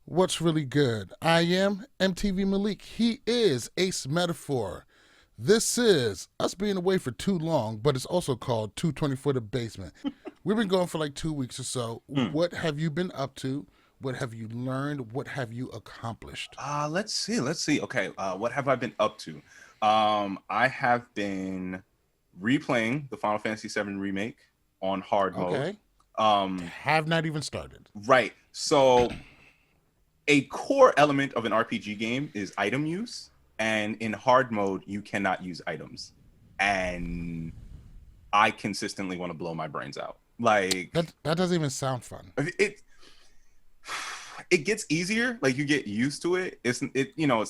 What's really good? I am MTV Malik. He is Ace Metaphor. This is us being away for too long, but it's also called 224 The Basement. We've been going for like 2 weeks or so. Hmm. What have you been up to? What have you learned? What have you accomplished? Let's see. Okay, what have I been up to? I have been replaying the Final Fantasy VII remake on hard mode. Okay. Um, Have not even started. right. So a core element of an RPG game is item use, and in hard mode, you cannot use items. And I consistently want to blow my brains out. Like That doesn't even sound fun. it it gets easier, like you get used to it. It's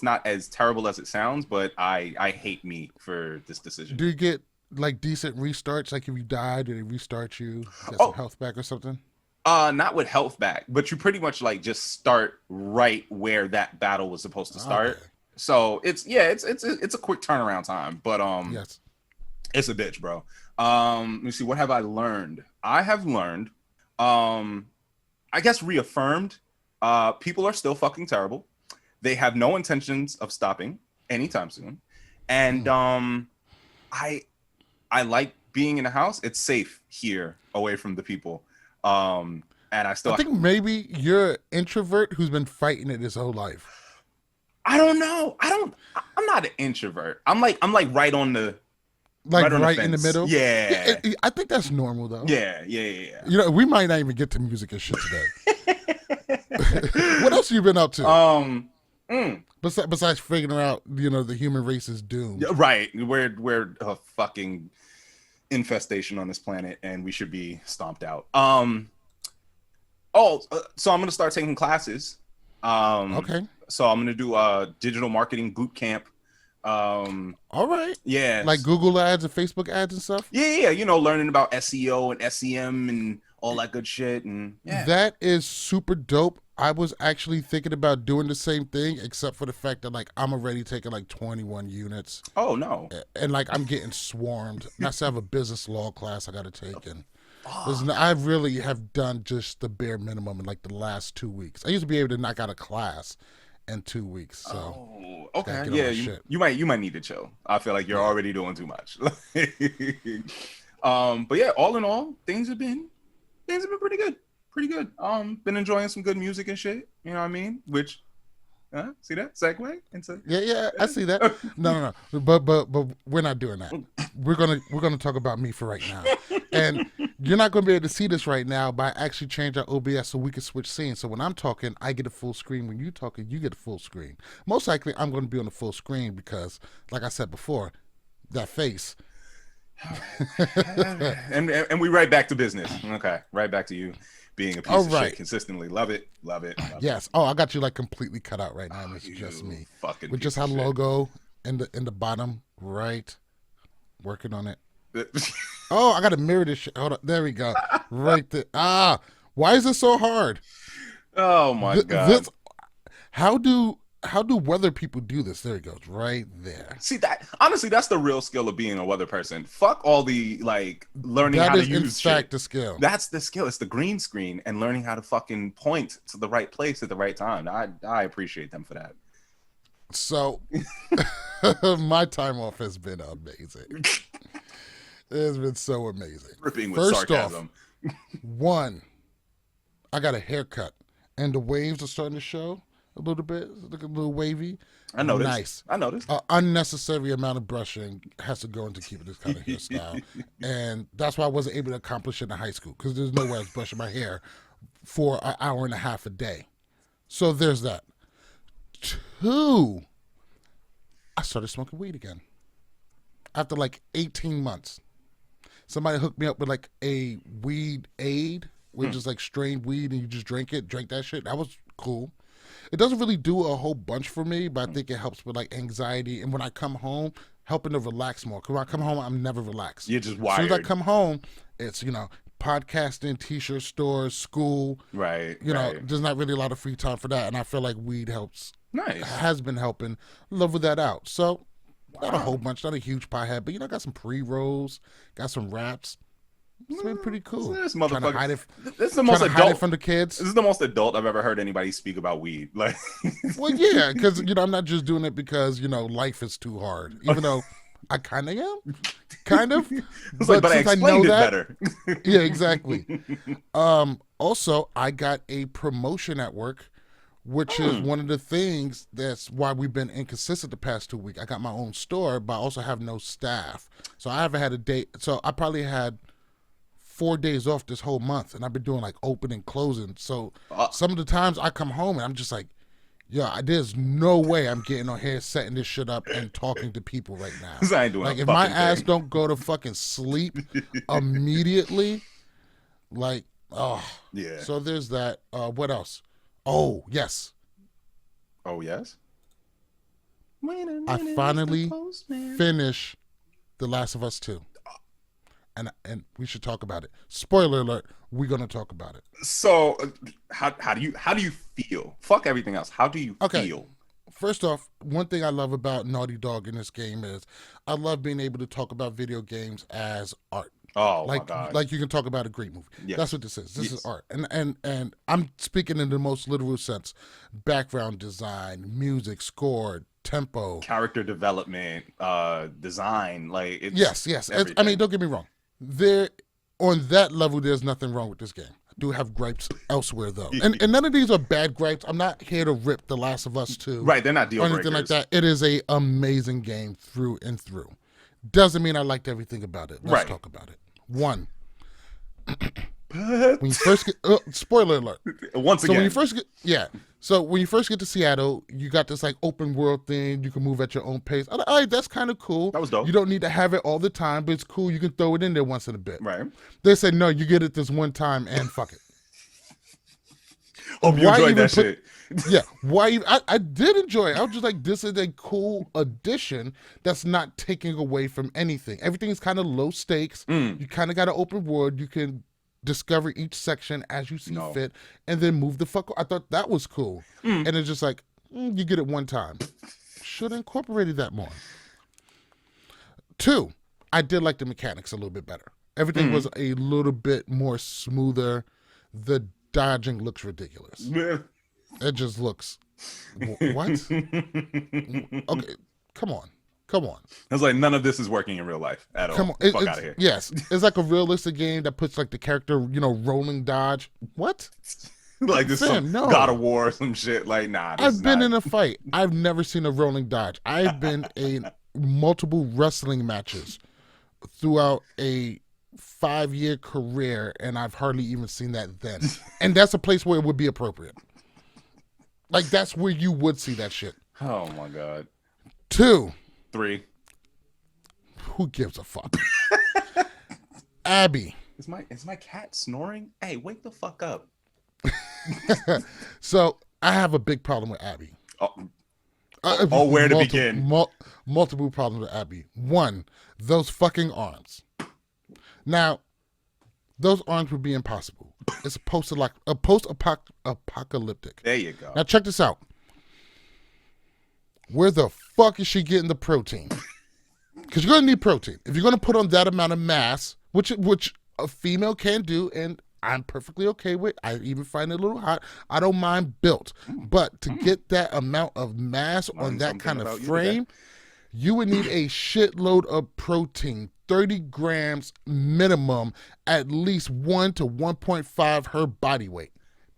not as terrible as it sounds, but I hate me for this decision. Do you get like decent restarts? Like if you die, do they restart you? Get some Oh, health back or something? not with health back, but you pretty much like just start right where that battle was supposed to Okay. start. So it's a quick turnaround time, but Yes. it's a bitch, bro. Let me see, what have I learned? I have learned, I guess reaffirmed, people are still fucking terrible. They have no intentions of stopping anytime soon. And Mm. I I like being in the house. It's safe here away from the people. And I I still think maybe you're an introvert who's been fighting it his whole life. I don't know. I'm not an introvert. I'm like Like right on the right in the fence. middle. Yeah, Yeah. I think that's normal though. Yeah. We might not even get to music and shit today. What else have you been up to? um mm, Besides figuring out, the human race is doomed. yeah, right. We're a fucking infestation on this planet and we should be stomped out. So I'm gonna start taking classes. Um, Okay. so I'm gonna do a digital marketing boot camp. All right. Yeah, Like Google ads and Facebook ads and stuff. yeah. Learning about SEO and SEM and all that good shit. And yeah. That is super dope. I was actually thinking about doing the same thing, except for the fact that like I'm already taking like 21 units, Oh no. and like I'm getting swarmed. And I still have a business law class I got to take, and Fuck. I really have done just the bare minimum in like the last 2 weeks. I used to be able to knock out a class in 2 weeks, so Oh, just gotta okay. get on Yeah, my you, shit. you might you might need to chill. I feel like you're Yeah. already doing too much. But yeah, all in all, things have been pretty good. Pretty good. Been enjoying some good music and shit. You know what I mean? Which see that segue into Yeah, I see that. No. But we're not doing that. We're gonna talk about me for right now. And you're not gonna be able to see this right now, but I actually changed our OBS so we can switch scenes. So when I'm talking, I get a full screen. When you're talking, you get a full screen. Most likely I'm gonna be on the full screen because, like I said before, that face. and we right back to business. Okay, right back to you being a All piece of shit right. consistently. Love it, love it, love it. Yes. Oh, I got you like completely cut out right now, and it's just You me. fucking We just piece of had shit. logo in the bottom right. Working on it. Oh, I gotta mirror this shit. Hold on. There we go. Right there. Why is this so hard? Oh my god. This how do weather people do this? There it goes. Right there. See that honestly, that's the real skill of being a weather person. Fuck all the like learning That how to is in use shit. fact a skill. That's the skill. It's the green screen and learning how to fucking point to the right place at the right time. I appreciate them for that. So my time off has been amazing. It has been so amazing. Ripping with First off, sarcasm. one, I got a haircut and the waves are starting to show a little bit. It's looking a little wavy. I noticed. Nice. I noticed. Unnecessary amount of brushing has to go into keeping this kind of hairstyle, and that's why I wasn't able to accomplish it in high school because there's no way I was brushing my hair for an hour and a half a day. So there's that. Two, I started smoking weed again after like 18 months. Somebody hooked me up with like a weed aid, which is like strained weed and you just drink that shit. That was cool. It doesn't really do a whole bunch for me, but I think it helps with like anxiety. And when I come home, helping to relax more. Because when I come home, I'm never relaxed. You're just As soon as I wired. come home, it's, podcasting, t-shirt stores, school. Right. Right. There's not really a lot of free time for that. And I feel like weed Nice. has been helping level that out. So not a whole Wow. bunch, not a huge pie head, but I got some pre-rolls, got some wraps. It's been pretty cool. This Trying to motherfucker. hide it, This is the most trying to hide it adult. from the kids. This is the most adult I've ever heard anybody speak about weed. Like, Well, yeah, because I'm not just doing it because life is too hard. Even though I kind of am, kind of. it's like, but I since explained it that, better. Yeah, exactly. Also, I got a promotion at work, which is one of the things that's why we've been inconsistent the past 2 weeks. I got my own store, but I also have no staff, so I haven't had a day. So I probably had 4 days off this whole month, and I've been doing like open and closing. So some of the times I come home and I'm just like, yeah, there's no way I'm getting on here setting this shit up and talking to people right now. I ain't doing like a if my fucking ass thing. don't go to fucking sleep immediately, like, oh Yeah. So there's that. What else? Oh yes, Oh yes. I finally finished The Last of Us 2. And we should talk about it. Spoiler alert, we're gonna talk about it. So how do you feel? Fuck everything else. How do you feel? First off, one thing I love about Naughty Dog in this game is I love being able to talk about video games as art. Oh like, my god. like you can talk about a great movie. Yes. That's what this is. This Yes. is art. And I'm speaking in the most literal sense. Background design, music, score, tempo, Character development, design, like it's yes. I mean, don't get me wrong. There, on that level, there's nothing wrong with this game. I do have gripes elsewhere, though. And none of these are bad gripes. I'm not here to rip The Last of Us 2. Right, they're not deal or anything breakers. like that. It is a amazing game through and through. Doesn't mean I liked everything about it. Let's talk about it. One, when you first get, spoiler alert. Once So again, when you first get, So when you first get to Seattle, you got this like open world thing. You can move at your own pace. All right, that's kind of cool. That was dope. You don't need to have it all the time, but it's cool. You can throw it in there once in a bit. right. They said no, you get it this one time and fuck it. Hope you Why enjoyed even that shit. Yeah, why? I did enjoy it. I was just like, this is a cool addition that's not taking away from anything. Everything is kind of low stakes. You kind of got an open world. You can discover each section as you see fit, and then move the fuck. I thought that was cool, and it's just like you get it one time. Should have incorporated that more. Two, I did like the mechanics a little bit better. Everything was a little bit more smoother. The dodging looks ridiculous. It just looks. What? Okay, come on. I was like, none of this is working in real life at all. Come on. Fuck out of here. Yes, it's like a realistic game that puts like the character, rolling dodge. What? Like this Fam, some no. God of War or some shit. Like, nah. I've been in a fight. I've never seen a rolling dodge. I've been in multiple wrestling matches throughout a 5-year career, and I've hardly even seen that then. And that's a place where it would be appropriate. Like, that's where you would see that shit. Oh my god. 2, 3. who gives a fuck? Abby. Is my cat snoring? Hey, wake the fuck up. So I have a big problem with Abby. Where to begin? Multiple problems with Abby. One, those fucking arms. Now, those arms would be impossible. It's post-apocalyptic. There you go. Now check this out. Where the fuck is she getting the protein? Because you're gonna need protein if you're gonna put on that amount of mass, which a female can do, and I'm perfectly okay with. I even find it a little hot. I don't mind built, but to get that amount of mass on that kind of frame, you would need a shitload of protein. 30 grams minimum, at least 1 to 1.5 her body weight.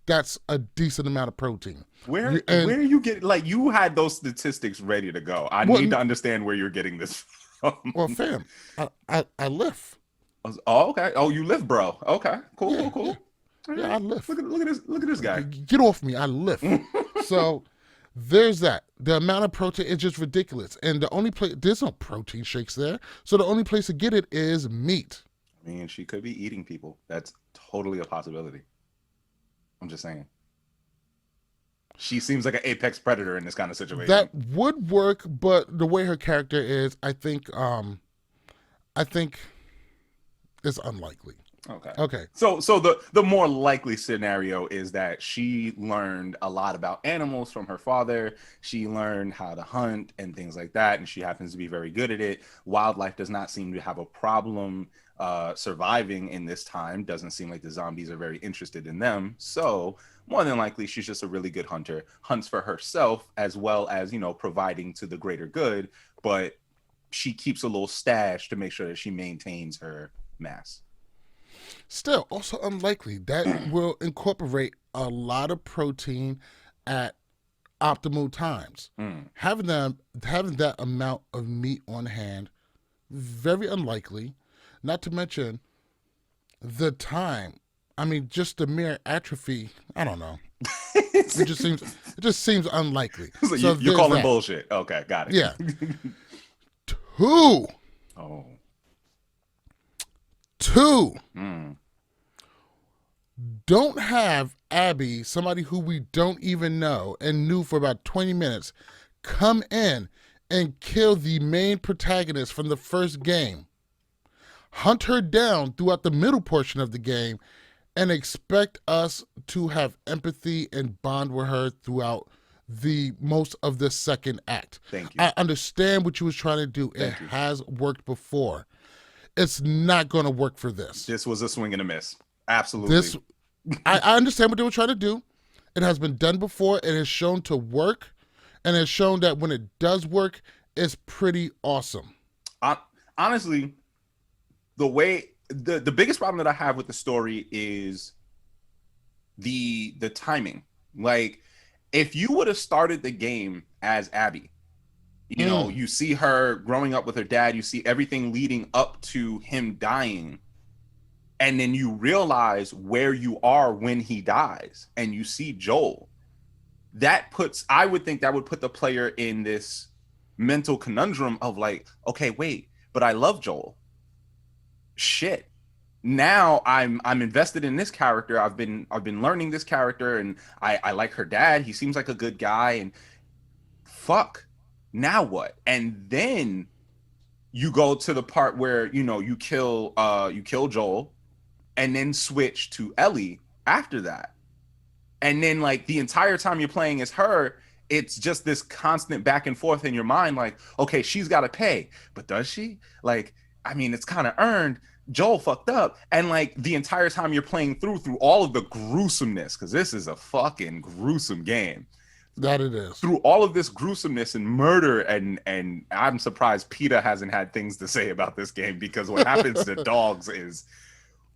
That's a decent amount of protein. Where are you getting, like, you had those statistics ready to go. I need to understand where you're getting this from. Well, fam, I lift. Oh, okay. Oh, you lift, bro. Okay. Cool. Yeah, I lift. Look at this guy. Get off me. I lift. So there's that. The amount of protein is just ridiculous. And the only place, there's no protein shakes there. So the only place to get it is meat. I mean, she could be eating people. That's totally a possibility. I'm just saying. She seems like an apex predator in this kind of situation. That would work, but the way her character is, I think it's unlikely. Okay. So the more likely scenario is that she learned a lot about animals from her father. She learned how to hunt and things like that, and she happens to be very good at it. Wildlife does not seem to have a problem surviving in this time. Doesn't seem like the zombies are very interested in them. So more than likely, she's just a really good hunter, hunts for herself as well as, you know, providing to the greater good. But she keeps a little stash to make sure that she maintains her mass. Still, also unlikely. That will incorporate a lot of protein at optimal times. Having that amount of meat on hand, very unlikely. Not to mention the time. I mean, just the mere atrophy. I don't know. It just seems unlikely. So you're calling bullshit. Okay, got it. Yeah. 2. Oh. 2. Don't have Abby, somebody who we don't even know and knew for about 20 minutes, come in and kill the main protagonist from the first game. Hunt her down throughout the middle portion of the game and expect us to have empathy and bond with her throughout the most of the second act. Thank you. I understand what you was trying to do. It has worked before. It's not going to work for this. This was a swing and a miss. Absolutely. I understand what they were trying to do. It has been done before. It has shown to work, and it's shown that when it does work, it's pretty awesome. Honestly, the biggest problem that I have with the story is the timing. Like, if you would have started the game as Abby, you know, you see her growing up with her dad, you see everything leading up to him dying, and then you realize where you are when he dies, and you see Joel. I would think that would put the player in this mental conundrum of like, okay, wait, but I love Joel. Shit. Now I'm invested in this character. I've been learning this character, and I like her dad. He seems like a good guy, and fuck. Now what? And then you go to the part where, you know, you kill Joel, and then switch to Ellie after that. And then, like, the entire time you're playing as her, it's just this constant back and forth in your mind, like, okay, she's got to pay, but does she? Like, I mean, it's kind of earned. Joel fucked up. And, like, the entire time you're playing through all of the gruesomeness, because this is a fucking gruesome game. That it is. Through all of this gruesomeness and murder, and I'm surprised PETA hasn't had things to say about this game, because what happens to dogs is...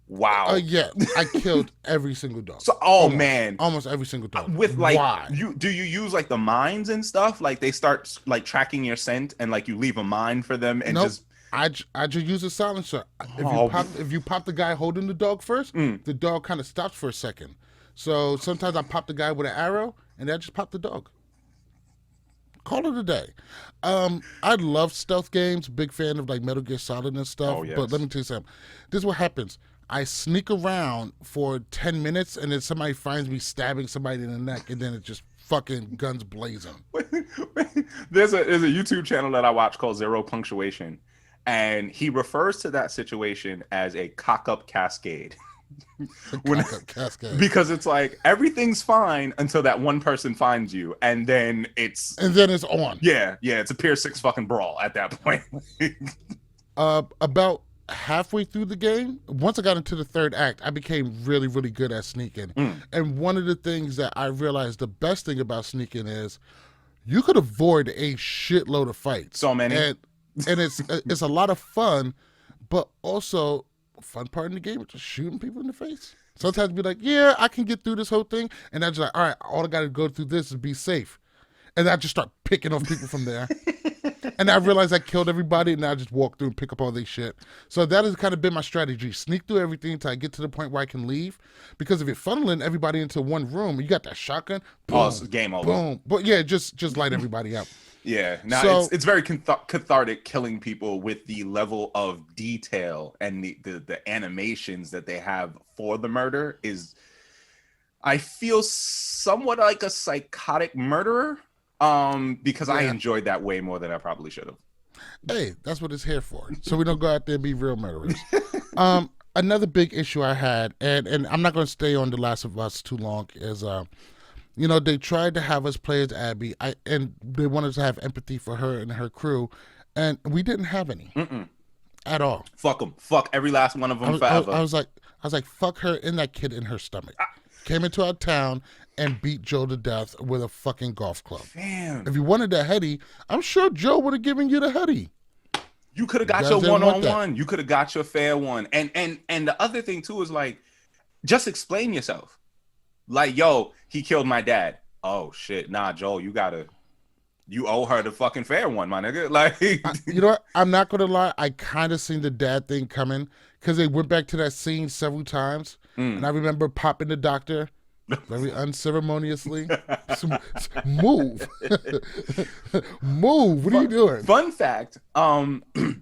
Wow. Yeah, I killed every single dog. So, man, almost every single dog. With like, why? Do you use like the mines and stuff? Like they start like tracking your scent, and like you leave a mine for them, and just. I just use a silencer. If you pop the guy holding the dog first, the dog kind of stops for a second. So sometimes I pop the guy with an arrow, and I just pop the dog. Call it a day. I love stealth games. Big fan of like Metal Gear Solid and stuff. Oh, yes. But let me tell you something. This is what happens. I sneak around for 10 minutes, and then somebody finds me stabbing somebody in the neck, and then it just fucking guns blazing. There's a YouTube channel that I watch called Zero Punctuation, and he refers to that situation as a cock-up cascade. Because it's like everything's fine until that one person finds you, and then it's on. Yeah, it's a Pier 6 fucking brawl at that point. About halfway through the game, once I got into the third act, I became really, really good at sneaking. And one of the things that I realized, the best thing about sneaking is you could avoid a shitload of fights. So many. And it's a lot of fun, but also fun part in the game is just shooting people in the face. Sometimes be like, yeah, I can get through this whole thing, and I just like, all right, all I got to go through this is be safe. And I just start picking off people from there. And I realized I killed everybody, and I just walk through and pick up all their shit. So that has kind of been my strategy. Sneak through everything until I get to the point where I can leave. Because if you're funneling everybody into one room, you got that shotgun, boom, it's game over. Boom. But yeah, just light everybody up. Yeah, now it's very cathartic killing people with the level of detail and the animations that they have for the murder is, I feel somewhat like a psychotic murderer. Because I enjoyed that way more than I probably should have. Hey, that's what it's here for. So we don't go out there and be real murderers. Another big issue I had, and I'm not going to stay on The Last of Us too long, is, they tried to have us play as Abby, and they wanted to have empathy for her and her crew, and we didn't have any. at all. Fuck them. Fuck every last one of them I was, forever. I was like, fuck her and that kid in her stomach. Came into our town and beat Joe to death with a fucking golf club. Damn. If you wanted that heady, I'm sure Joe would have given you the heady. You could have got your one-on-one. You could have got your fair one. And the other thing too is like, just explain yourself. Like, yo, he killed my dad. Oh shit, nah, Joel, you owe her the fucking fair one, my nigga. Like, you know what? I'm not gonna lie. I kind of seen the dad thing coming because they went back to that scene several times, and I remember popping the doctor very unceremoniously. Move, move. What are you doing? Fun fact: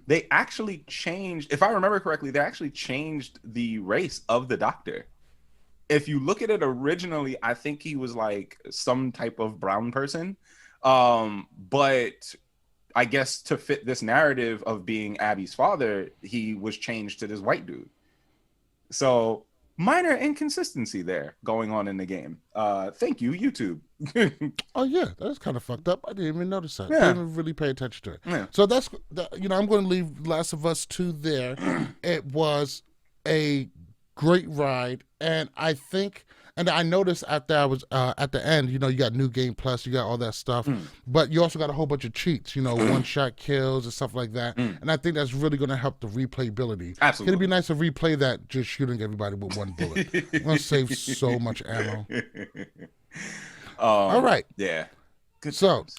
they actually changed. If I remember correctly, they actually changed the race of the doctor. If you look at it originally, I think he was like some type of brown person. But I guess to fit this narrative of being Abby's father, he was changed to this white dude. So minor inconsistency there going on in the game. Thank you, YouTube. Oh yeah, that's kind of fucked up. I didn't even notice that. Yeah. I didn't even really pay attention to it. Yeah. So that's, I'm going to leave Last of Us 2 there. It was a great ride, and I think, and I noticed after I was at the end, you got New Game Plus, you got all that stuff, but you also got a whole bunch of cheats, one-shot kills and stuff like that, and I think that's really going to help the replayability. Absolutely. It'd be nice to replay that just shooting everybody with one bullet. It's going to save so much ammo. All right. Yeah. Good times.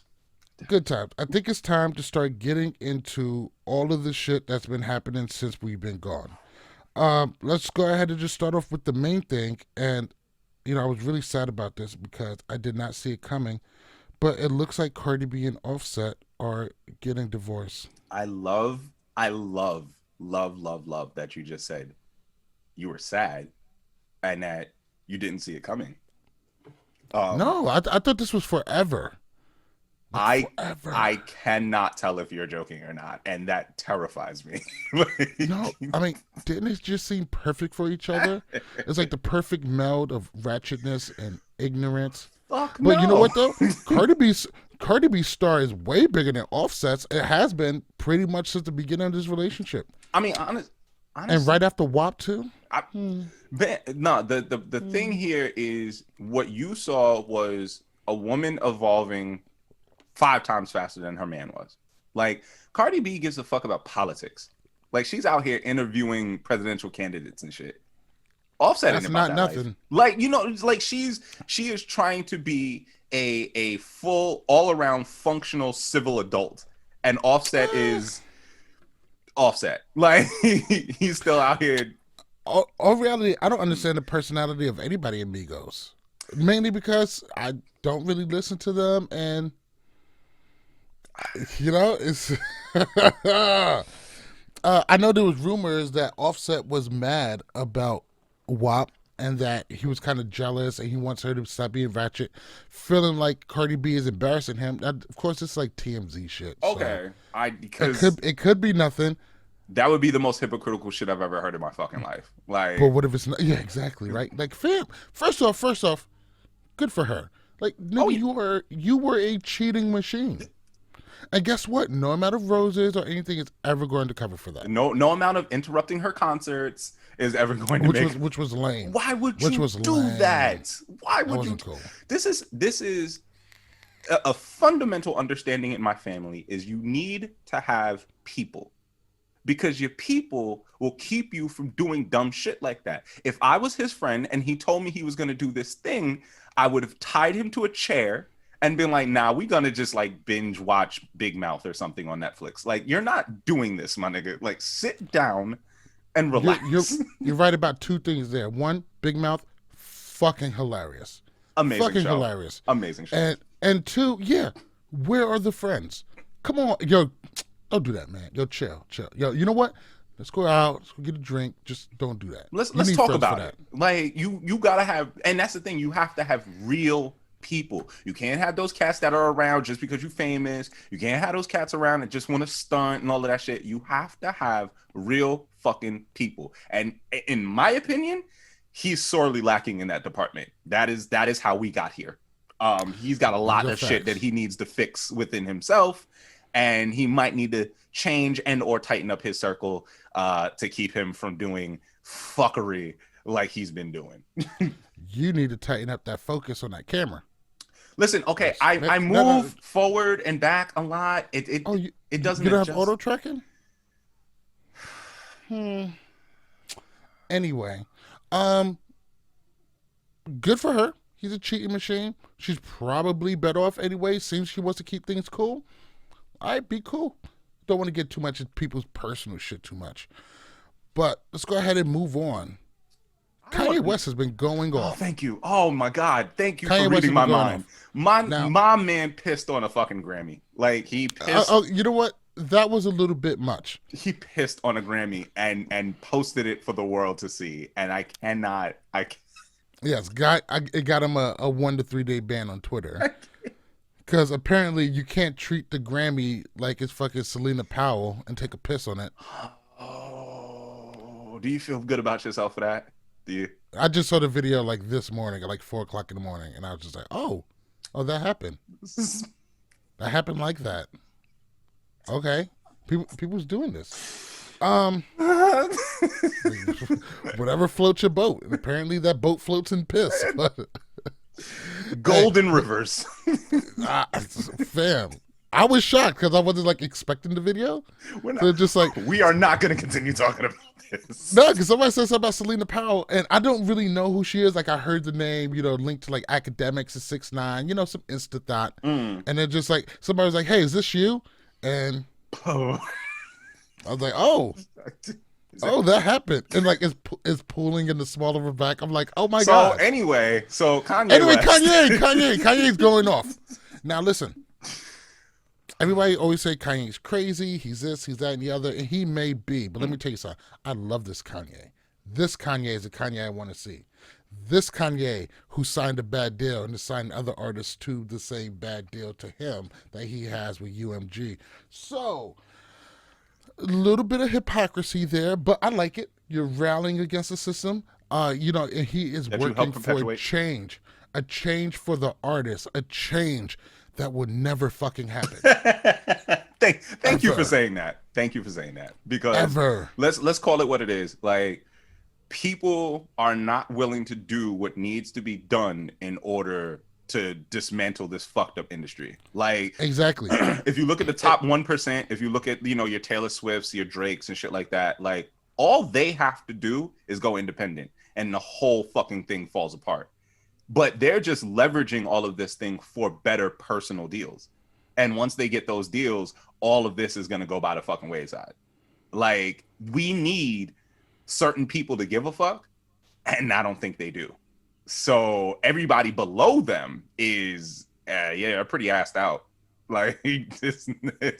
I think it's time to start getting into all of the shit that's been happening since we've been gone. Let's go ahead and just start off with the main thing. And, I was really sad about this because I did not see it coming. But it looks like Cardi B and Offset are getting divorced. I love that you just said you were sad and that you didn't see it coming. No, I thought this was forever. Forever. I cannot tell if you're joking or not, and that terrifies me. No, I mean, didn't it just seem perfect for each other? It's like the perfect meld of ratchetness and ignorance. Fuck but no. You know what though? Cardi B's star is way bigger than Offset's. It has been pretty much since the beginning of this relationship. I mean, honestly, and right after WAP too. The thing here is what you saw was a woman evolving 5 times faster than her man was. Like, Cardi B gives a fuck about politics. Like, she's out here interviewing presidential candidates and shit. Offset ain't about that nothing. Life. Like, like she is trying to be a full all-around functional civil adult, and Offset is Offset. Like, he's still out here. All reality, I don't understand the personality of anybody in Migos, mainly because I don't really listen to them, and it's I know there was rumors that Offset was mad about WAP and that he was kind of jealous and he wants her to stop being ratchet, feeling like Cardi B is embarrassing him. Of course, it's like TMZ shit. Okay, so because it could be nothing. That would be the most hypocritical shit I've ever heard in my fucking life. Like, but what if it's not? Yeah, exactly, right? Like, fam, first off, good for her. Like, nigga, you were a cheating machine. And guess what? No amount of roses or anything is ever going to cover for that. No amount of interrupting her concerts is ever going to which was lame. Why would you do that? Why would you? Cool. This is a fundamental understanding in my family is you need to have people, because your people will keep you from doing dumb shit like that. If I was his friend and he told me he was going to do this thing, I would have tied him to a chair and been like, nah, we gonna just like binge watch Big Mouth or something on Netflix. Like, you're not doing this, my nigga. Like, sit down and relax. You're right about 2 things there. 1, Big Mouth, fucking hilarious. Amazing fucking show. Hilarious. Amazing show. And 2, where are the friends? Come on, yo, don't do that, man. Yo, chill. Yo, you know what? Let's go out. Let's go get a drink. Just don't do that. Let's talk about it. Like, you gotta have, and that's the thing. You have to have real people. You can't have those cats that are around just because you're famous. You can't have those cats around that just want to stunt and all of that shit. You have to have real fucking people. And in my opinion, he's sorely lacking in that department. That is how we got here. He's got a lot of shit that he needs to fix within himself. and he might need to change and or tighten up his circle to keep him from doing fuckery like he's been doing. You need to tighten up that focus on that camera. Listen, okay, I move forward and back a lot. It doesn't. You don't have auto tracking? Anyway, good for her. He's a cheating machine. She's probably better off anyway. Seems she wants to keep things cool. I'd be cool. Don't want to get too much into people's personal shit too much. But let's go ahead and move on. Kanye West has been going off. Oh, thank you. Oh my God. Thank you for reading my mind. My man pissed on a fucking Grammy. Like he pissed. You know what? That was a little bit much. He pissed on a Grammy and posted it for the world to see. And I cannot. Yes, it got him a 1 to 3 day ban on Twitter. Because apparently you can't treat the Grammy like it's fucking Celina Powell and take a piss on it. Oh, do you feel good about yourself for that? Do you? I just saw the video like this morning at like 4 o'clock in the morning, and I was just like, oh, that happened. That happened like that. Okay, people's doing this. Whatever floats your boat, and apparently that boat floats in piss. Golden rivers. Fam, I was shocked because I wasn't like expecting the video. So just like, we are not going to continue talking about this. No, because somebody said something about Celina Powell, and I don't really know who she is. Like I heard the name, linked to like Akademiks at 6ix9ine, some Insta thought, and then just like somebody was like, "Hey, is this you?" And I was like, "Oh." That happened, and like it's pulling in the small of her back. I'm like, oh my god. So Kanye. West. Kanye's going off. Now listen, everybody always say Kanye's crazy. He's this, he's that, and the other, and he may be. But let me tell you something. I love this Kanye. This Kanye is the Kanye I want to see. This Kanye who signed a bad deal and assigned other artists to the same bad deal to him that he has with UMG. So. A little bit of hypocrisy there, but I like it. You're rallying against the system. And he is working for a change for the artist, a change that would never fucking happen. Thank you for saying that. Thank you for saying that. Because let's call it what it is. Like, people are not willing to do what needs to be done in order to dismantle this fucked up industry. Like, exactly. If you look at the top 1%, if you look at, your Taylor Swifts, your Drakes and shit like that, like all they have to do is go independent and the whole fucking thing falls apart. But they're just leveraging all of this thing for better personal deals. And once they get those deals, all of this is going to go by the fucking wayside. Like, we need certain people to give a fuck, and I don't think they do. So everybody below them is pretty assed out. Like, it's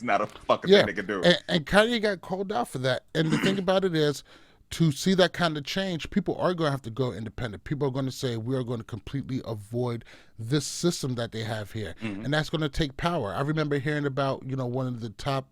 not a fucking thing they can do. And Kanye got called out for that. And the thing about it is, to see that kind of change, people are going to have to go independent. People are going to say, we are going to completely avoid this system that they have here. Mm-hmm. And that's going to take power. I remember hearing about, one of the top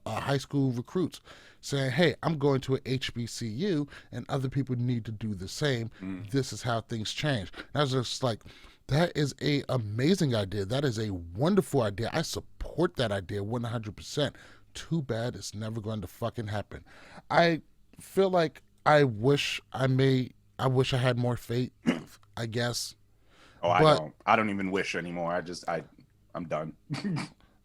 high school recruits saying, hey, I'm going to an HBCU and other people need to do the same. This is how things change. And I was just like, that is a amazing idea. That is a wonderful idea. I support that idea 100%. Too bad it's never going to fucking happen. I feel like I wish I had more faith, I guess. I don't even wish anymore. I'm done.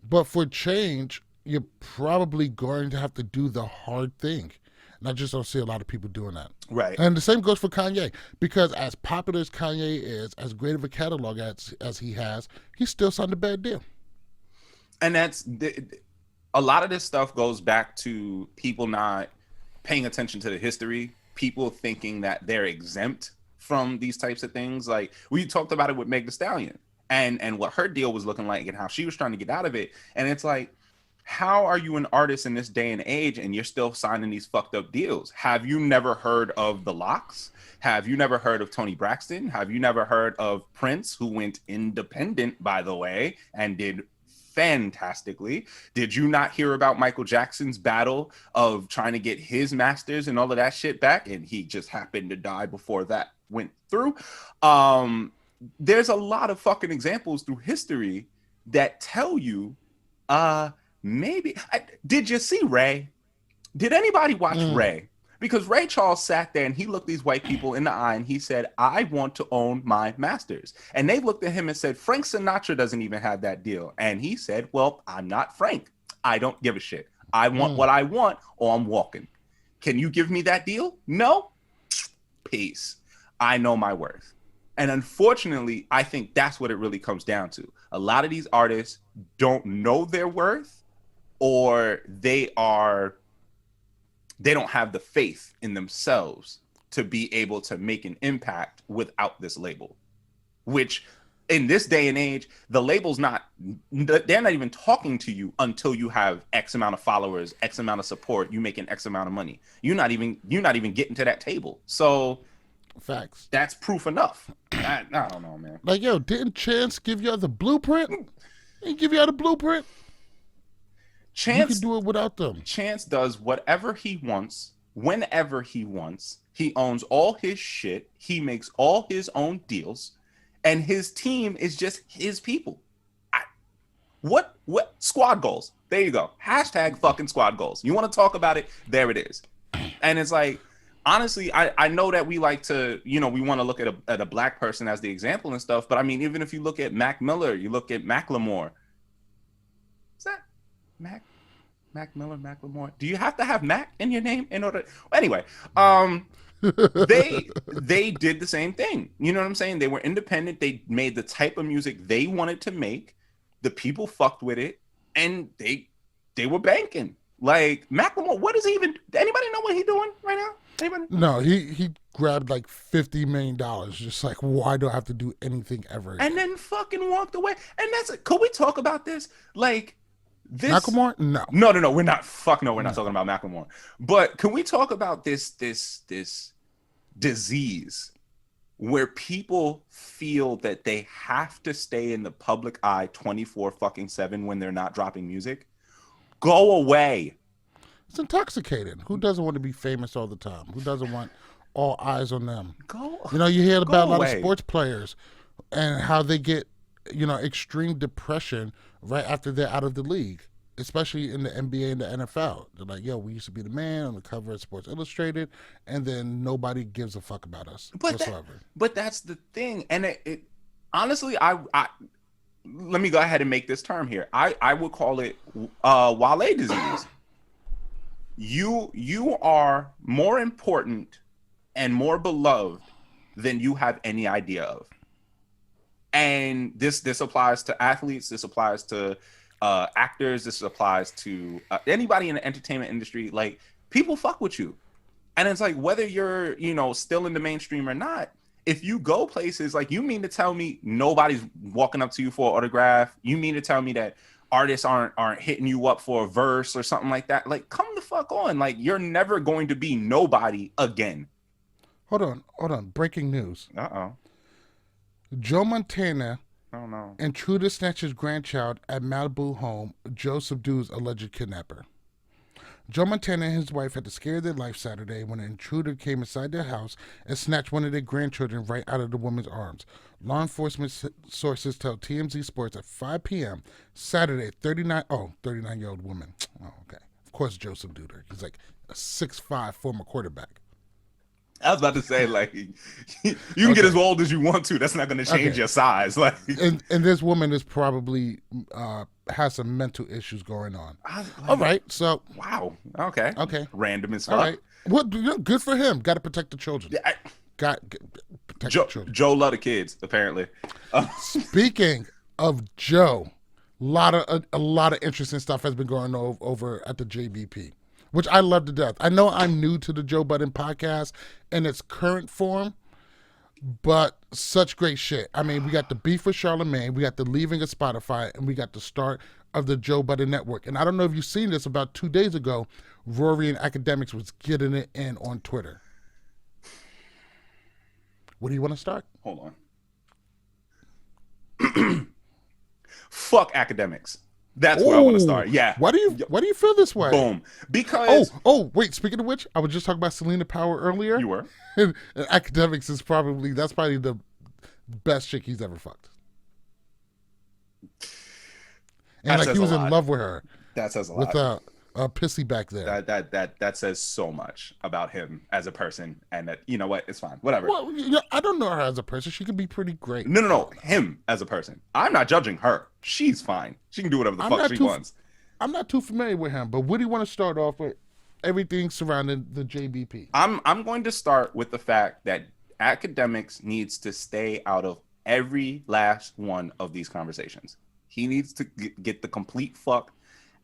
But for change, you're probably going to have to do the hard thing. And I just don't see a lot of people doing that. Right. And the same goes for Kanye. Because as popular as Kanye is, as great of a catalog as he has, he still signed a bad deal. And a lot of this stuff goes back to people not paying attention to the history, people thinking that they're exempt from these types of things. Like, we talked about it with Meg Thee Stallion and what her deal was looking like and how she was trying to get out of it. And it's like, how are you an artist in this day and age and you're still signing these fucked up deals? Have you never heard of the Lox? Have you never heard of Tony Braxton? Have you never heard of Prince, who went independent, by the way, and did fantastically? Did you not hear about Michael Jackson's battle of trying to get his masters and all of that shit back? And he just happened to die before that went through. There's a lot of fucking examples through history that tell you maybe. Did you see Ray? Did anybody watch Ray? Because Ray Charles sat there and he looked these white people in the eye and he said, I want to own my masters. And they looked at him and said, Frank Sinatra doesn't even have that deal. And he said, well, I'm not Frank. I don't give a shit. I want what I want or I'm walking. Can you give me that deal? No? Peace. I know my worth. And unfortunately, I think that's what it really comes down to. A lot of these artists don't know their worth, or they don't have the faith in themselves to be able to make an impact without this label, which in this day and age, the label's they're not even talking to you until you have X amount of followers, X amount of support, you making X amount of money. You're not even getting to that table. So facts. That's proof enough. I don't know, man. Like, yo, didn't Chance give you the blueprint? He give you the blueprint? Chance, you can do it without them. Chance does whatever he wants, whenever he wants. He owns all his shit. He makes all his own deals. And his team is just his people. What squad goals? There you go. Hashtag fucking squad goals. You want to talk about it? There it is. And it's like, honestly, I know that we like to, we want to look at a black person as the example and stuff. But I mean, even if you look at Mac Miller, you look at Macklemore. Is that Mac Miller, Macklemore? Do you have to have Mac in your name in order? Anyway, they did the same thing. You know what I'm saying? They were independent. They made the type of music they wanted to make. The people fucked with it, and they were banking. Like Macklemore, what is he even? Anybody know what he's doing right now? Anybody? No, he grabbed like $50 million. Just like, why do I have to do anything ever again? And then fucking walked away. And that's it. Could we talk about this? Like this Macklemore? No. We're not. Fuck no, we're not talking about Macklemore. But can we talk about this disease where people feel that they have to stay in the public eye 24/7 when they're not dropping music? Go away. It's intoxicating. Who doesn't want to be famous all the time? Who doesn't want all eyes on them? You hear about a lot of sports players and how they get, extreme depression right after they're out of the league, especially in the NBA and the NFL. They're like, yo, we used to be the man on the cover of Sports Illustrated, and then nobody gives a fuck about us whatsoever. But that's the thing. And it honestly, I let me go ahead and make this term here. I would call it Wale disease. You are more important and more beloved than you have any idea of. And this applies to athletes. This applies to actors. This applies to anybody in the entertainment industry. Like, people fuck with you. And it's like, whether you're, still in the mainstream or not, if you go places, like, you mean to tell me nobody's walking up to you for an autograph? You mean to tell me that artists aren't hitting you up for a verse or something like that? Like, come the fuck on. Like, you're never going to be nobody again. Hold on. Breaking news. Joe Montana intruder snatches grandchild at Malibu home. Joe subdues alleged kidnapper. Joe Montana and his wife had to scare their life Saturday when an intruder came inside their house and snatched one of their grandchildren right out of the woman's arms. Law enforcement sources tell TMZ Sports at 5 p.m. Saturday, 39-year-old woman. Oh, okay. Of course Joe subdued her. He's like a 6'5" former quarterback. I was about to say, like, you can get as old as you want to. That's not going to change your size. Like, and this woman is probably has some mental issues going on. All right, so wow, okay, random as fuck. All right, well, good for him. Got to protect the children. Protect the children. Joe love the kids, apparently. Speaking of Joe, a lot of interesting stuff has been going over at the JBP, which I love to death. I know I'm new to the Joe Budden podcast in its current form, but such great shit. I mean, we got the beef with Charlemagne, we got the leaving of Spotify, and we got the start of the Joe Budden Network. And I don't know if you've seen this, about 2 days ago, Rory and Akademiks was getting it in on Twitter. What do you want to start? Hold on. Fuck Akademiks. That's where I want to start. Yeah. Why do you feel this way? Boom. Because wait. Speaking of which, I was just talking about Celina Powell earlier. You were. And Akademiks is probably the best chick he's ever fucked. And he was in love with her. That says a with lot. a pissy back there. That says so much about him as a person, and that, you know what, it's fine, whatever. Well, I don't know her as a person. She could be pretty great. No, him as a person. I'm not judging her. She's fine. She can do whatever the fuck she wants. I'm not too familiar with him, but what do you want to start off with? Everything surrounding the JBP. I'm going to start with the fact that Akademiks needs to stay out of every last one of these conversations. He needs to get the complete fuck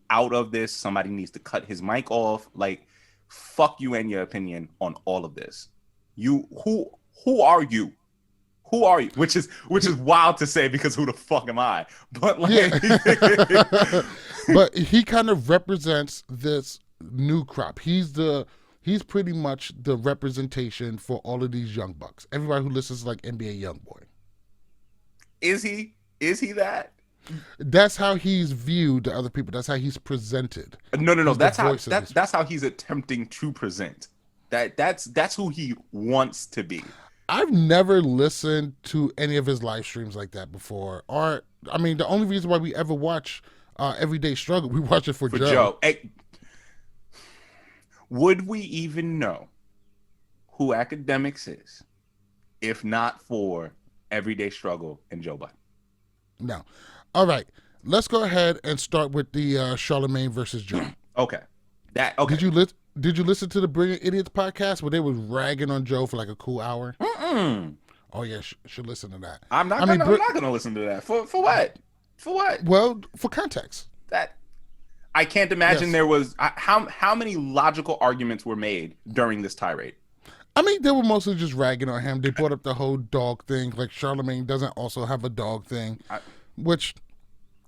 out of this. Somebody needs to cut his mic off. Like, fuck you and your opinion on all of this. You who are you? Who are you? Which is wild to say, because who the fuck am I? But like, yeah. But he kind of represents this new crop. He's pretty much the representation for all of these young bucks. Everybody who listens to like NBA YoungBoy. Is he that? That's how he's viewed to other people. That's how he's presented. No. That's how he's attempting to present. That's who he wants to be. I've never listened to any of his live streams like that before. Or, I mean, the only reason why we ever watch Everyday Struggle, we watch it for Joe. Hey, would we even know who Akademiks is if not for Everyday Struggle and Joe Budden? No. All right. Let's go ahead and start with the Charlamagne versus Joe. Okay. Okay. Did you listen to the Brilliant Idiots podcast where they was ragging on Joe for like a cool hour? Mm-mm. Oh yeah, should listen to that. I'm not gonna listen to that. For what? For what? Well, for context. That I can't imagine there was how many logical arguments were made during this tirade. I mean, they were mostly just ragging on him. They brought up the whole dog thing. Like, Charlamagne doesn't also have a dog thing, which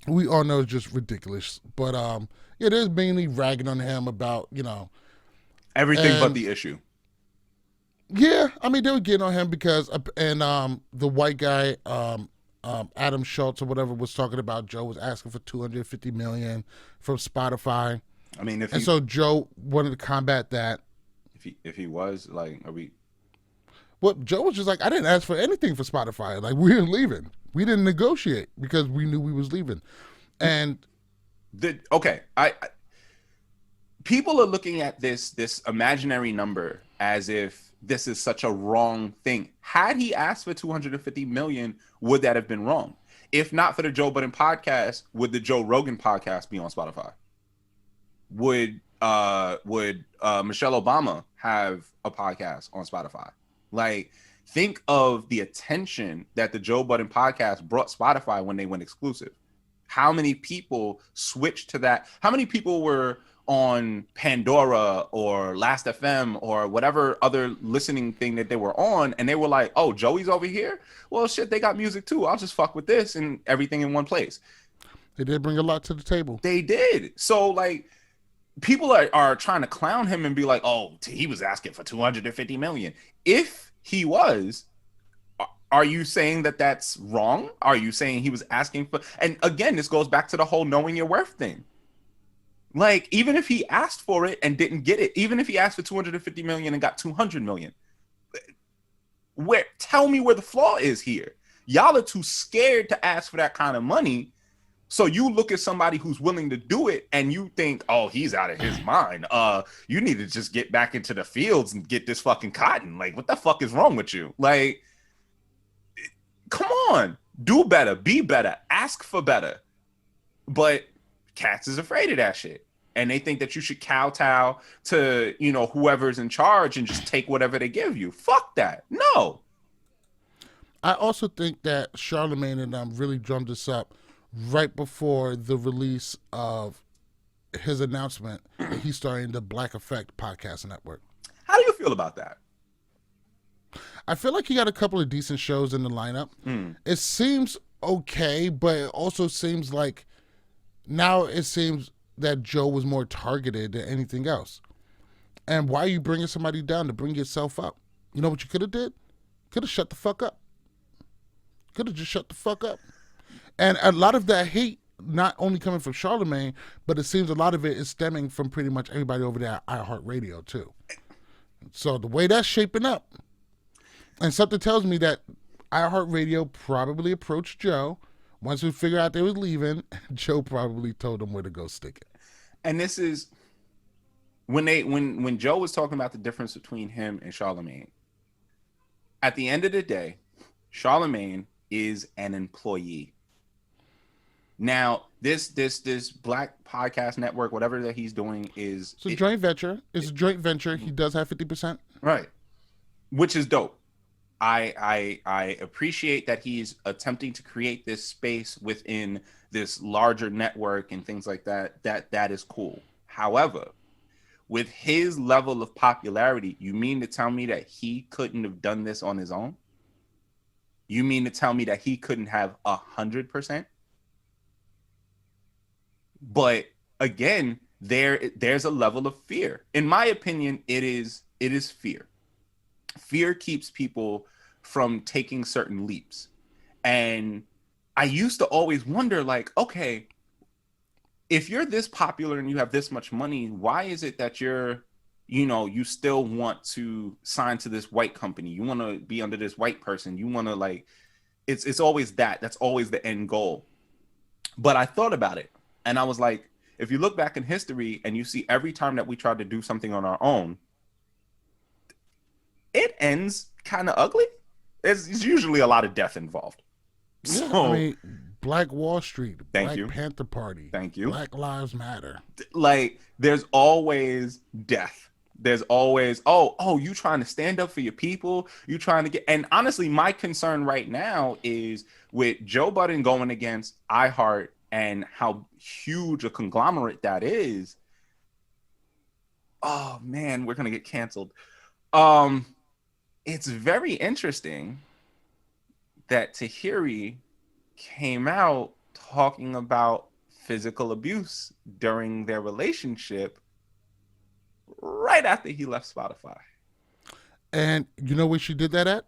we all know is just ridiculous. But it is mainly ragging on him about, everything but the issue. Yeah, I mean, they were getting on him because, the white guy, Adam Schultz or whatever, was talking about Joe was asking for $250 million from Spotify. I mean, so Joe wanted to combat that. If he was like, Well, Joe was just like, I didn't ask for anything for Spotify. Like, we were leaving. We didn't negotiate because we knew we was leaving. And people are looking at this imaginary number as if this is such a wrong thing. Had he asked for $250 million, would that have been wrong? If not for the Joe Budden podcast, would the Joe Rogan podcast be on Spotify? Would Michelle Obama have a podcast on Spotify? Like, think of the attention that the Joe Budden podcast brought Spotify when they went exclusive. How many people switched to that? How many people were on Pandora or Last FM or whatever other listening thing that they were on, and they were like, oh, Joey's over here? Well, shit, they got music too. I'll just fuck with this, and everything in one place. They did bring a lot to the table. They did. So, like, people are trying to clown him and be like, oh, he was asking for $250 million. If he was, are you saying that that's wrong? Are you saying he was asking for, and again, this goes back to the whole knowing your worth thing. Like, even if he asked for it and didn't get it, even if he asked for $250 million and got $200 million, tell me where the flaw is here. Y'all are too scared to ask for that kind of money. So you look at somebody who's willing to do it and you think, oh, he's out of his mind. You need to just get back into the fields and get this fucking cotton. Like, what the fuck is wrong with you? Like, come on, do better, be better, ask for better. But cats is afraid of that shit. And they think that you should kowtow to, whoever's in charge and just take whatever they give you. Fuck that. No. I also think that Charlamagne and them really drummed this up right before the release of his announcement that he's starting the Black Effect podcast network. How do you feel about that? I feel like he got a couple of decent shows in the lineup. It seems okay, but it also seems like now it seems that Joe was more targeted than anything else. And why are you bringing somebody down to bring yourself up? You know what you could have did? Could have shut the fuck up. Could have just shut the fuck up. And a lot of that hate, not only coming from Charlamagne, but it seems a lot of it is stemming from pretty much everybody over there at iHeartRadio too. So the way that's shaping up, and something tells me that iHeartRadio probably approached Joe. Once we figured out they was leaving, Joe probably told them where to go stick it. And this is when Joe was talking about the difference between him and Charlemagne. At the end of the day, Charlemagne is an employee. Now, this Black Podcast Network, whatever that he's doing, is it's a joint venture. It's a joint venture. He does have 50%, right, which is dope. I appreciate that he's attempting to create this space within this larger network and things like that. That is cool. However, with his level of popularity, you mean to tell me that he couldn't have done this on his own? You mean to tell me that he couldn't have 100%? But again, there's a level of fear. In my opinion, it is fear. Fear keeps people from taking certain leaps. And I used to always wonder, like, okay, if you're this popular and you have this much money, why is it that you still want to sign to this white company? You want to be under this white person. You want to, like, it's always that's always the end goal. But I thought about it and I was like, if you look back in history and you see every time that we tried to do something on our own, it ends kind of ugly. There's usually a lot of death involved. Yeah, So, I mean, Black Wall Street, Thank Black you. Panther Party, Thank you. Black Lives Matter. Like, there's always death. There's always, oh, you trying to stand up for your people. You trying to get, and honestly, my concern right now is with Joe Budden going against iHeart and how huge a conglomerate that is. Oh man, we're going to get canceled. It's very interesting that Tahiri came out talking about physical abuse during their relationship right after he left Spotify. And you know where she did that at?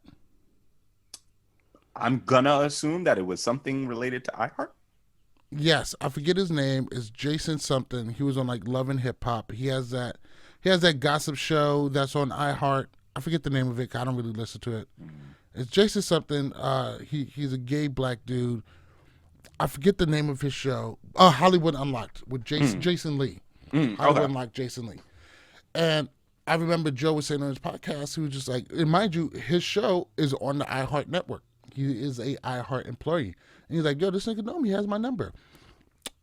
I'm gonna assume that it was something related to iHeart. Yes, I forget his name. It's Jason something. He was on like Love and Hip Hop. He has that gossip show that's on iHeart. I forget the name of it. I don't really listen to it. It's Jason something. He's a gay black dude. I forget the name of his show. Hollywood Unlocked with Jason Lee. Hollywood Unlocked, Jason Lee. And I remember Joe was saying on his podcast, he was just like, and mind you, his show is on the iHeart network. He is a iHeart employee. And he's like, yo, this nigga know me, he has my number.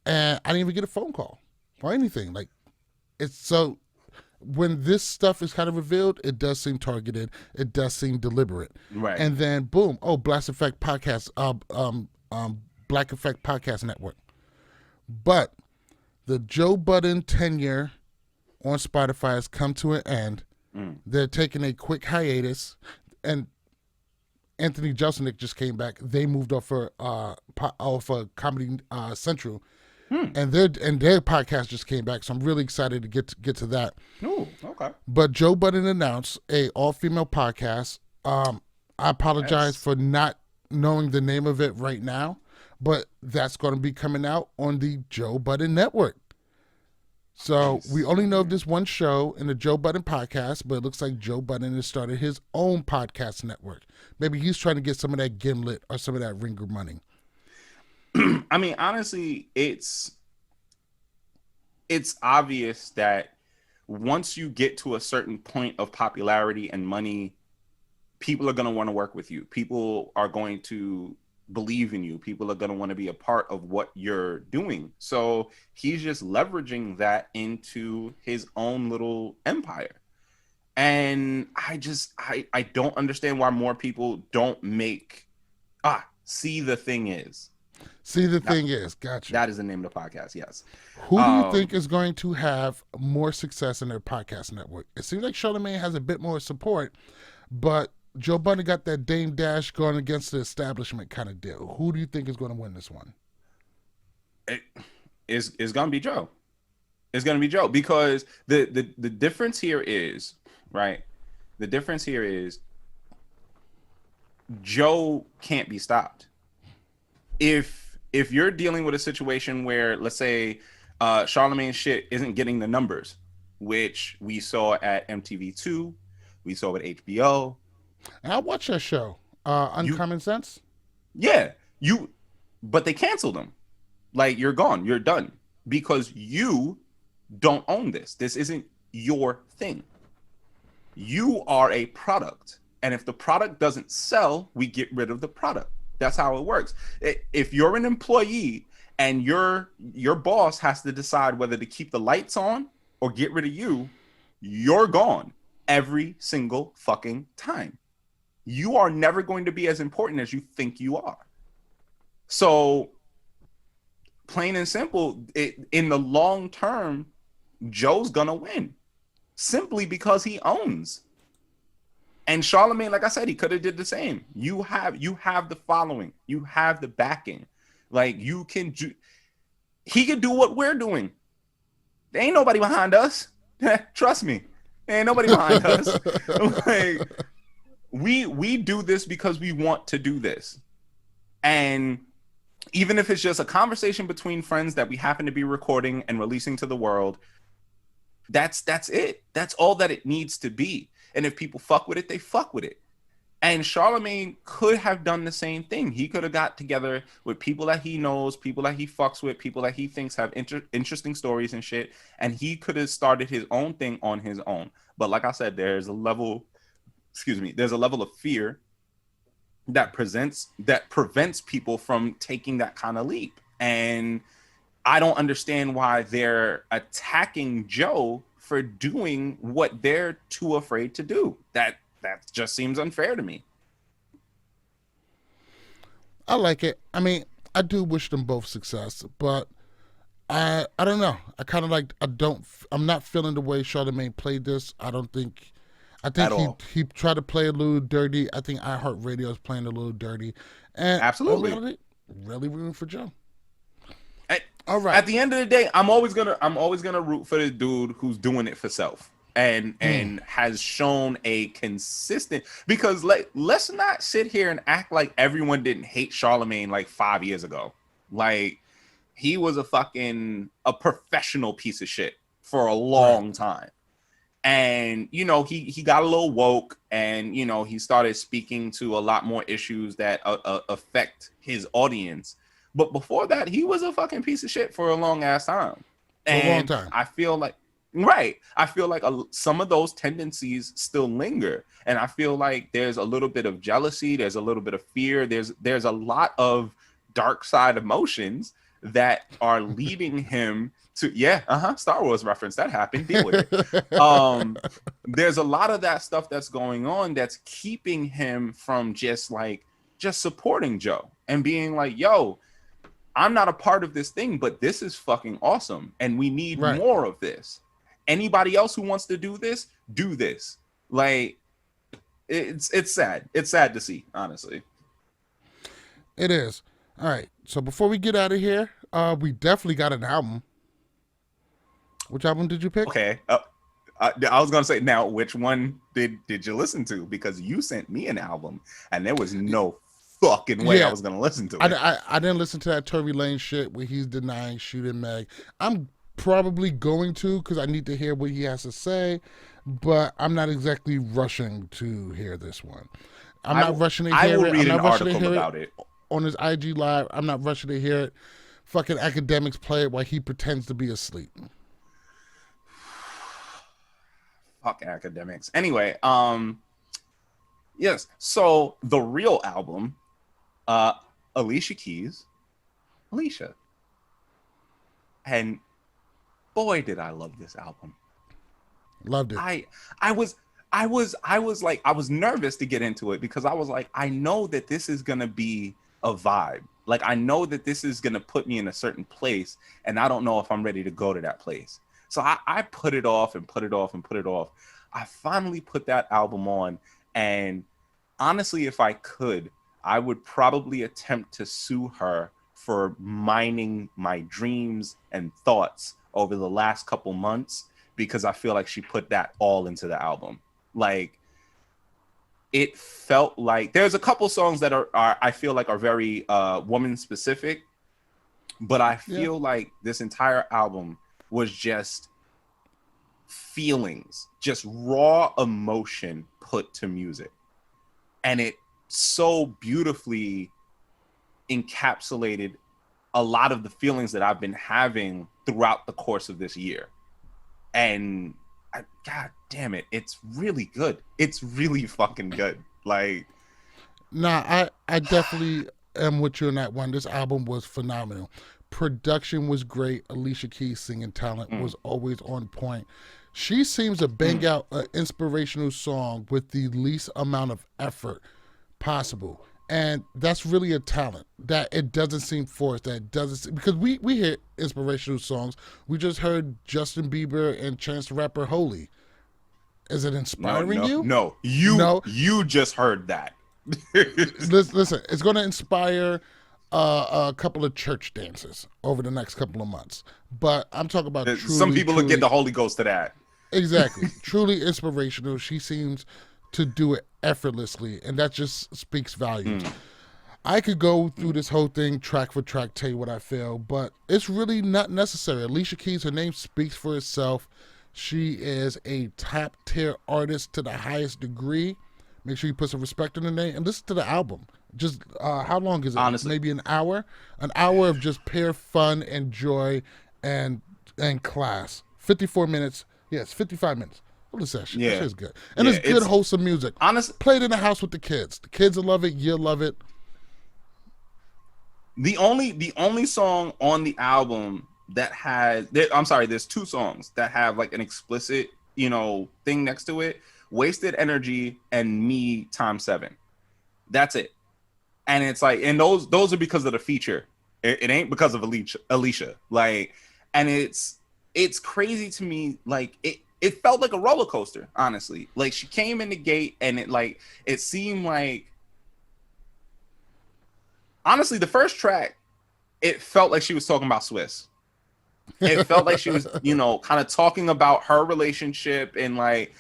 And I didn't even get a phone call or anything. Like, it's so, when this stuff is kind of revealed, it does seem targeted. It does seem deliberate. Right. And then boom, Blast Effect Podcast, Black Effect Podcast Network. But the Joe Budden tenure on Spotify has come to an end. They're taking a quick hiatus, and Anthony Jeselnik just came back. They moved off for Comedy Central, and their podcast just came back. So I'm really excited to get to that. Oh, okay. But Joe Budden announced a all-female podcast. I apologize for not knowing the name of it right now, but that's going to be coming out on the Joe Budden Network. So we only know of this one show in the Joe Budden podcast, but it looks like Joe Budden has started his own podcast network. Maybe he's trying to get some of that gimlet or some of that ringer money. I mean, honestly, it's obvious that once you get to a certain point of popularity and money, people are going to want to work with you. People are going to believe in you. People are going to want to be a part of what you're doing. So he's just leveraging that into his own little empire. And I don't understand why more people don't make See the Thing Is. See the Thing Is. Gotcha. That is the name of the podcast. Yes. Who do you think is going to have more success in their podcast network? It seems like Charlemagne has a bit more support, but Joe Budden got that Dame Dash going against the establishment kind of deal. Who do you think is going to win this one? It's going to be Joe. It's going to be Joe, because the difference here is, right? The difference here is Joe can't be stopped. If you're dealing with a situation where, let's say, Charlemagne's shit isn't getting the numbers, which we saw at MTV2, we saw with HBO. And I watched that show, Uncommon Sense. Yeah, but they canceled them. Like, you're gone, you're done, because you don't own this. This isn't your thing. You are a product. And if the product doesn't sell, we get rid of the product. That's how it works. If you're an employee and your boss has to decide whether to keep the lights on or get rid of you, you're gone every single fucking time. You are never going to be as important as you think you are. So, plain and simple, in the long term, Joe's gonna win simply because he owns. And Charlemagne, like I said, he could have did the same. You have the following, you have the backing, like you can do. He could do what we're doing. There ain't nobody behind us. Trust me, there ain't nobody behind us. Like we do this because we want to do this, and even if it's just a conversation between friends that we happen to be recording and releasing to the world, that's it. That's all that it needs to be. And if people fuck with it, they fuck with it. And Charlemagne could have done the same thing. He could have got together with people that he knows, people that he fucks with, people that he thinks have interesting stories and shit. And he could have started his own thing on his own. But like I said, there's a level of fear that prevents people from taking that kind of leap. And I don't understand why they're attacking Joe for doing what they're too afraid to do. That just seems unfair to me. I like it. I mean, I do wish them both success, but I don't know. I kind of like, I'm not feeling the way Charlemagne played this. I think he tried to play a little dirty. I think iHeartRadio is playing a little dirty. And absolutely, really rooting for Joe. All right. At the end of the day, I'm always gonna root for the dude who's doing it for self and has shown a consistent. Because let's not sit here and act like everyone didn't hate Charlemagne like 5 years ago. Like he was a professional piece of shit for a long time. And, you know, he got a little woke and, you know, he started speaking to a lot more issues that affect his audience. But before that, he was a fucking piece of shit for a long ass time. And a long time. I feel like some of those tendencies still linger. And I feel like there's a little bit of jealousy. There's a little bit of fear. There's a lot of dark side emotions that are leading him to Star Wars reference that happened. Deal with it. There's a lot of that stuff that's going on that's keeping him from just supporting Joe and being like, yo, I'm not a part of this thing, but this is fucking awesome and we need more of this. Anybody else who wants to do this, do this. Like it's sad. It's sad to see, honestly. It is. All right. So before we get out of here, we definitely got an album. Which album did you pick? Okay. I was gonna say, now which one did you listen to? Because you sent me an album and there was no fucking way I was gonna listen to it. I didn't listen to that Tory Lane shit where he's denying shooting Meg. I'm probably going to because I need to hear what he has to say, but I'm not exactly rushing to hear this one. I'm not rushing to hear it. I will read an article about it on his IG live. I'm not rushing to hear it. Fucking Akademiks play it while he pretends to be asleep. Fuck Akademiks. Anyway, yes. So the real album, Alicia Keys, Alicia, and boy, did I love this album. Loved it. I was nervous to get into it because I was like, I know that this is gonna be a vibe. Like I know that this is gonna put me in a certain place, and I don't know if I'm ready to go to that place. So I put it off and put it off and put it off. I finally put that album on, and honestly, if I could, I would probably attempt to sue her for mining my dreams and thoughts over the last couple months because I feel like she put that all into the album. Like, it felt like there's a couple songs that are I feel like are very woman specific, but I feel like this entire album was just feelings, just raw emotion put to music. And it so beautifully encapsulated a lot of the feelings that I've been having throughout the course of this year. and God damn it, it's really good. It's really fucking good. Like, nah, I definitely am with you on that one. This album was phenomenal. Production was great. Alicia Keys' singing talent was always on point. She seems to bang out an inspirational song with the least amount of effort possible. And that's really a talent that it doesn't seem forced, that it doesn't, because we hear inspirational songs. We just heard Justin Bieber and Chance the Rapper Holy. Is it inspiring you? No. You just heard that. Listen, it's going to inspire a couple of church dances over the next couple of months. But I'm talking about some people will get the Holy Ghost to that. Exactly. Truly inspirational. She seems to do it effortlessly, and that just speaks volumes. I could go through this whole thing track for track, tell you what I feel, but it's really not necessary. Alicia Keys, her name speaks for itself. She is a top tier artist to the highest degree. Make sure you put some respect in the name and listen to the album. Just how long is it? Honestly, maybe an hour of just pure fun and joy and class. 54 minutes. Yes, 55 minutes. Listen, that shit. That shit's good. And it's good, wholesome music. Honestly, play it in the house with the kids. The kids will love it. You'll love it. The only song on the album that has, there's two songs that have like an explicit, thing next to it. Wasted Energy and Me ×7. That's it. And it's like, and those are because of the feature. It ain't because of Alicia. Like, and it's crazy to me. Like, it felt like a roller coaster, honestly. Like, she came in the gate and it seemed like, honestly, the first track, it felt like she was talking about Swiss. It felt like she was, kind of talking about her relationship and like,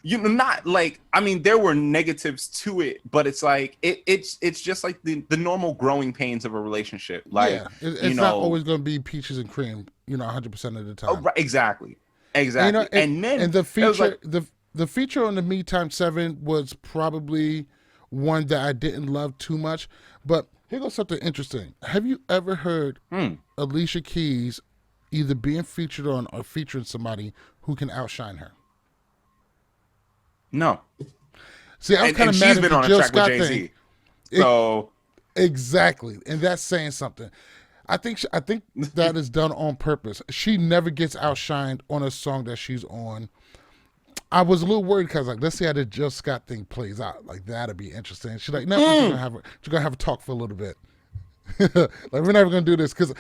not like, I mean, there were negatives to it, but it's like, it's just like the normal growing pains of a relationship. Like, yeah, it's not always going to be peaches and cream, 100% of the time. Oh, right, exactly. And the feature, the feature on the Me ×7 was probably one that I didn't love too much, but here goes something interesting. Have you ever heard Alicia Keys either being featured on or featuring somebody who can outshine her? No. See, I'm kind of mad at the Jill Scott thing. So exactly, and that's saying something. I think that is done on purpose. She never gets outshined on a song that she's on. I was a little worried because, like, let's see how the Jill Scott thing plays out. Like, that'd be interesting. She's like, no, we're gonna have a talk for a little bit. Like, we're never gonna do this because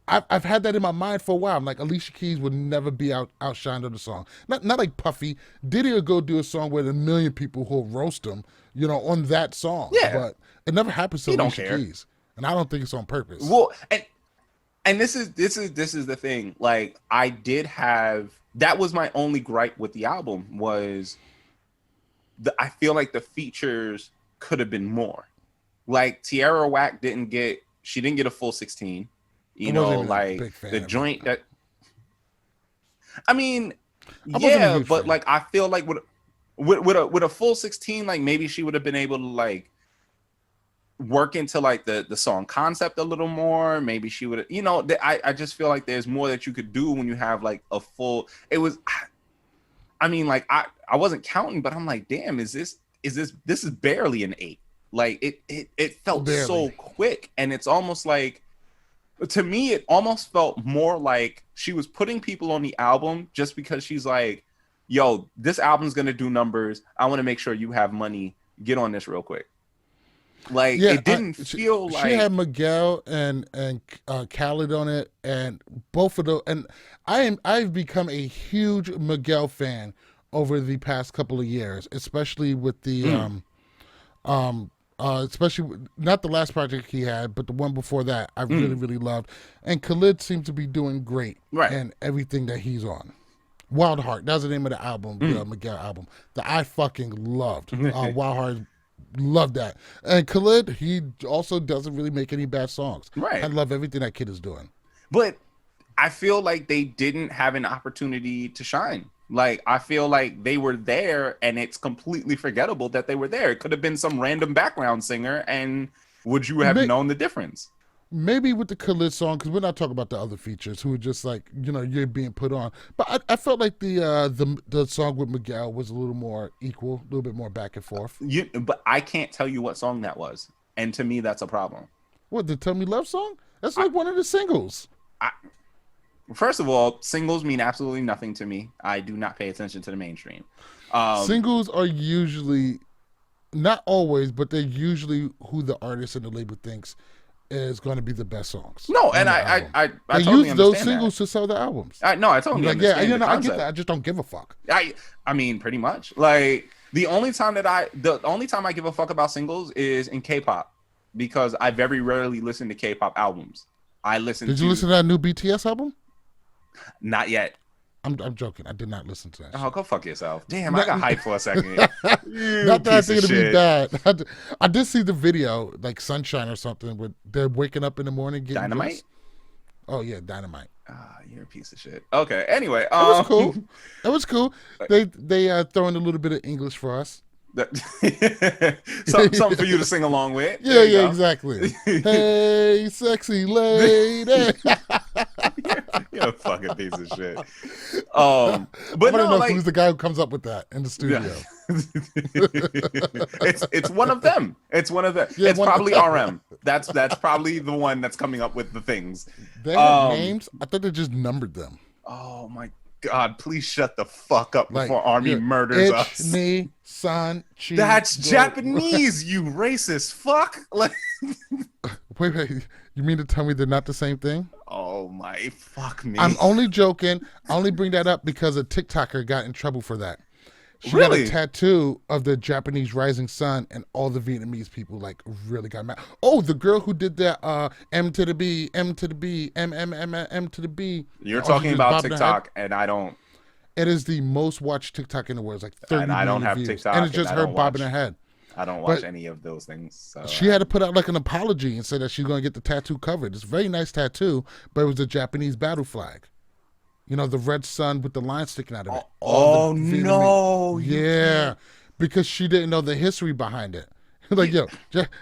I've had that in my mind for a while. I'm like, Alicia Keys would never be outshined on the song. Not like Puffy. Diddy will go do a song with 1 million people who'll roast him, on that song. Yeah. But it never happens to Alicia Keys. And I don't think it's on purpose. Well, and this is the thing. Like, that was my only gripe with the album was I feel like the features could have been more. Like, Tierra Whack didn't get a full 16. Like the joint that, I mean, yeah, but like, I feel like with a full 16, like maybe she would have been able to like work into like the song concept a little more. Maybe she would have, I just feel like there's more that you could do when you have like a full, I mean, like I wasn't counting, but I'm like, damn, this is barely an 8. Like it felt barely. So quick. And it's almost like, to me, it almost felt more like she was putting people on the album just because she's like, yo, this album's going to do numbers. I want to make sure you have money. Get on this real quick. Like, yeah, it didn't feel like... She had Miguel and Khaled on it, and both of those... And I've become a huge Miguel fan over the past couple of years, especially with the... especially not the last project he had, but the one before that, I really, really loved. And Khalid seems to be doing great in everything that he's on. Wild Heart, that's the name of the album, the Miguel album, that I fucking loved. Wild Heart, loved that. And Khalid, he also doesn't really make any bad songs. Right. I love everything that kid is doing. But I feel like they didn't have an opportunity to shine. Like, I feel like they were there and it's completely forgettable that they were there. It could have been some random background singer, and would you have known the difference? Maybe with the Khalid song, because we're not talking about the other features who were just like, you're being put on. But I felt like the song with Miguel was a little more equal, a little bit more back and forth. But I can't tell you what song that was, and to me, that's a problem. What, the Tell Me Love song? That's like one of the singles. First of all, singles mean absolutely nothing to me. I do not pay attention to the mainstream. Singles are usually, not always, but they're usually who the artist and the label thinks is going to be the best songs. No, and I they totally use those understand singles that. to sell the albums. I totally understand. Yeah, I get that. I just don't give a fuck. I mean, pretty much. Like the only time I give a fuck about singles is in K-pop, because I very rarely listen to K-pop albums. Did you listen to that new BTS album? Not yet. I'm joking. I did not listen to that. Oh, go fuck yourself. Damn, I got hyped for a second. Not that I think it'll be bad. I did see the video, like Sunshine or something, where they're waking up in the morning getting Dynamite. Drinks. Oh yeah, Dynamite. You're a piece of shit. Okay. Anyway, it was cool. It was cool. They throwing a little bit of English for us. Something for you to sing along with. Yeah, exactly. Hey, sexy lady. You're a fucking piece of shit. But I don't know like, who's the guy who comes up with that in the studio. It's one of them. It's one of them. Yeah, it's probably RM. That's probably the one that's coming up with the things. They have names. I thought they just numbered them. Oh my God! Please shut the fuck up before Army murders us. Me, son, chi, that's Japanese. You racist fuck. Like, wait. You mean to tell me they're not the same thing? Oh my fuck me! I'm only joking. I only bring that up because a TikToker got in trouble for that. She Really? got a tattoo of the Japanese rising sun, and all the Vietnamese people like really got mad. Oh, the girl who did that M to the B, M to the B, M to the B. You're talking about TikTok, and I don't. It is the most watched TikTok in the world. It's like 30 and I don't million have views. TikTok, and it's just her bobbing her head. I don't watch any of those things. So she had to put out like an apology and say that she's going to get the tattoo covered. It's a very nice tattoo, but it was a Japanese battle flag. You know, the red sun with the line sticking out of it. Oh no! Yeah, because she didn't know the history behind it. Like, yo,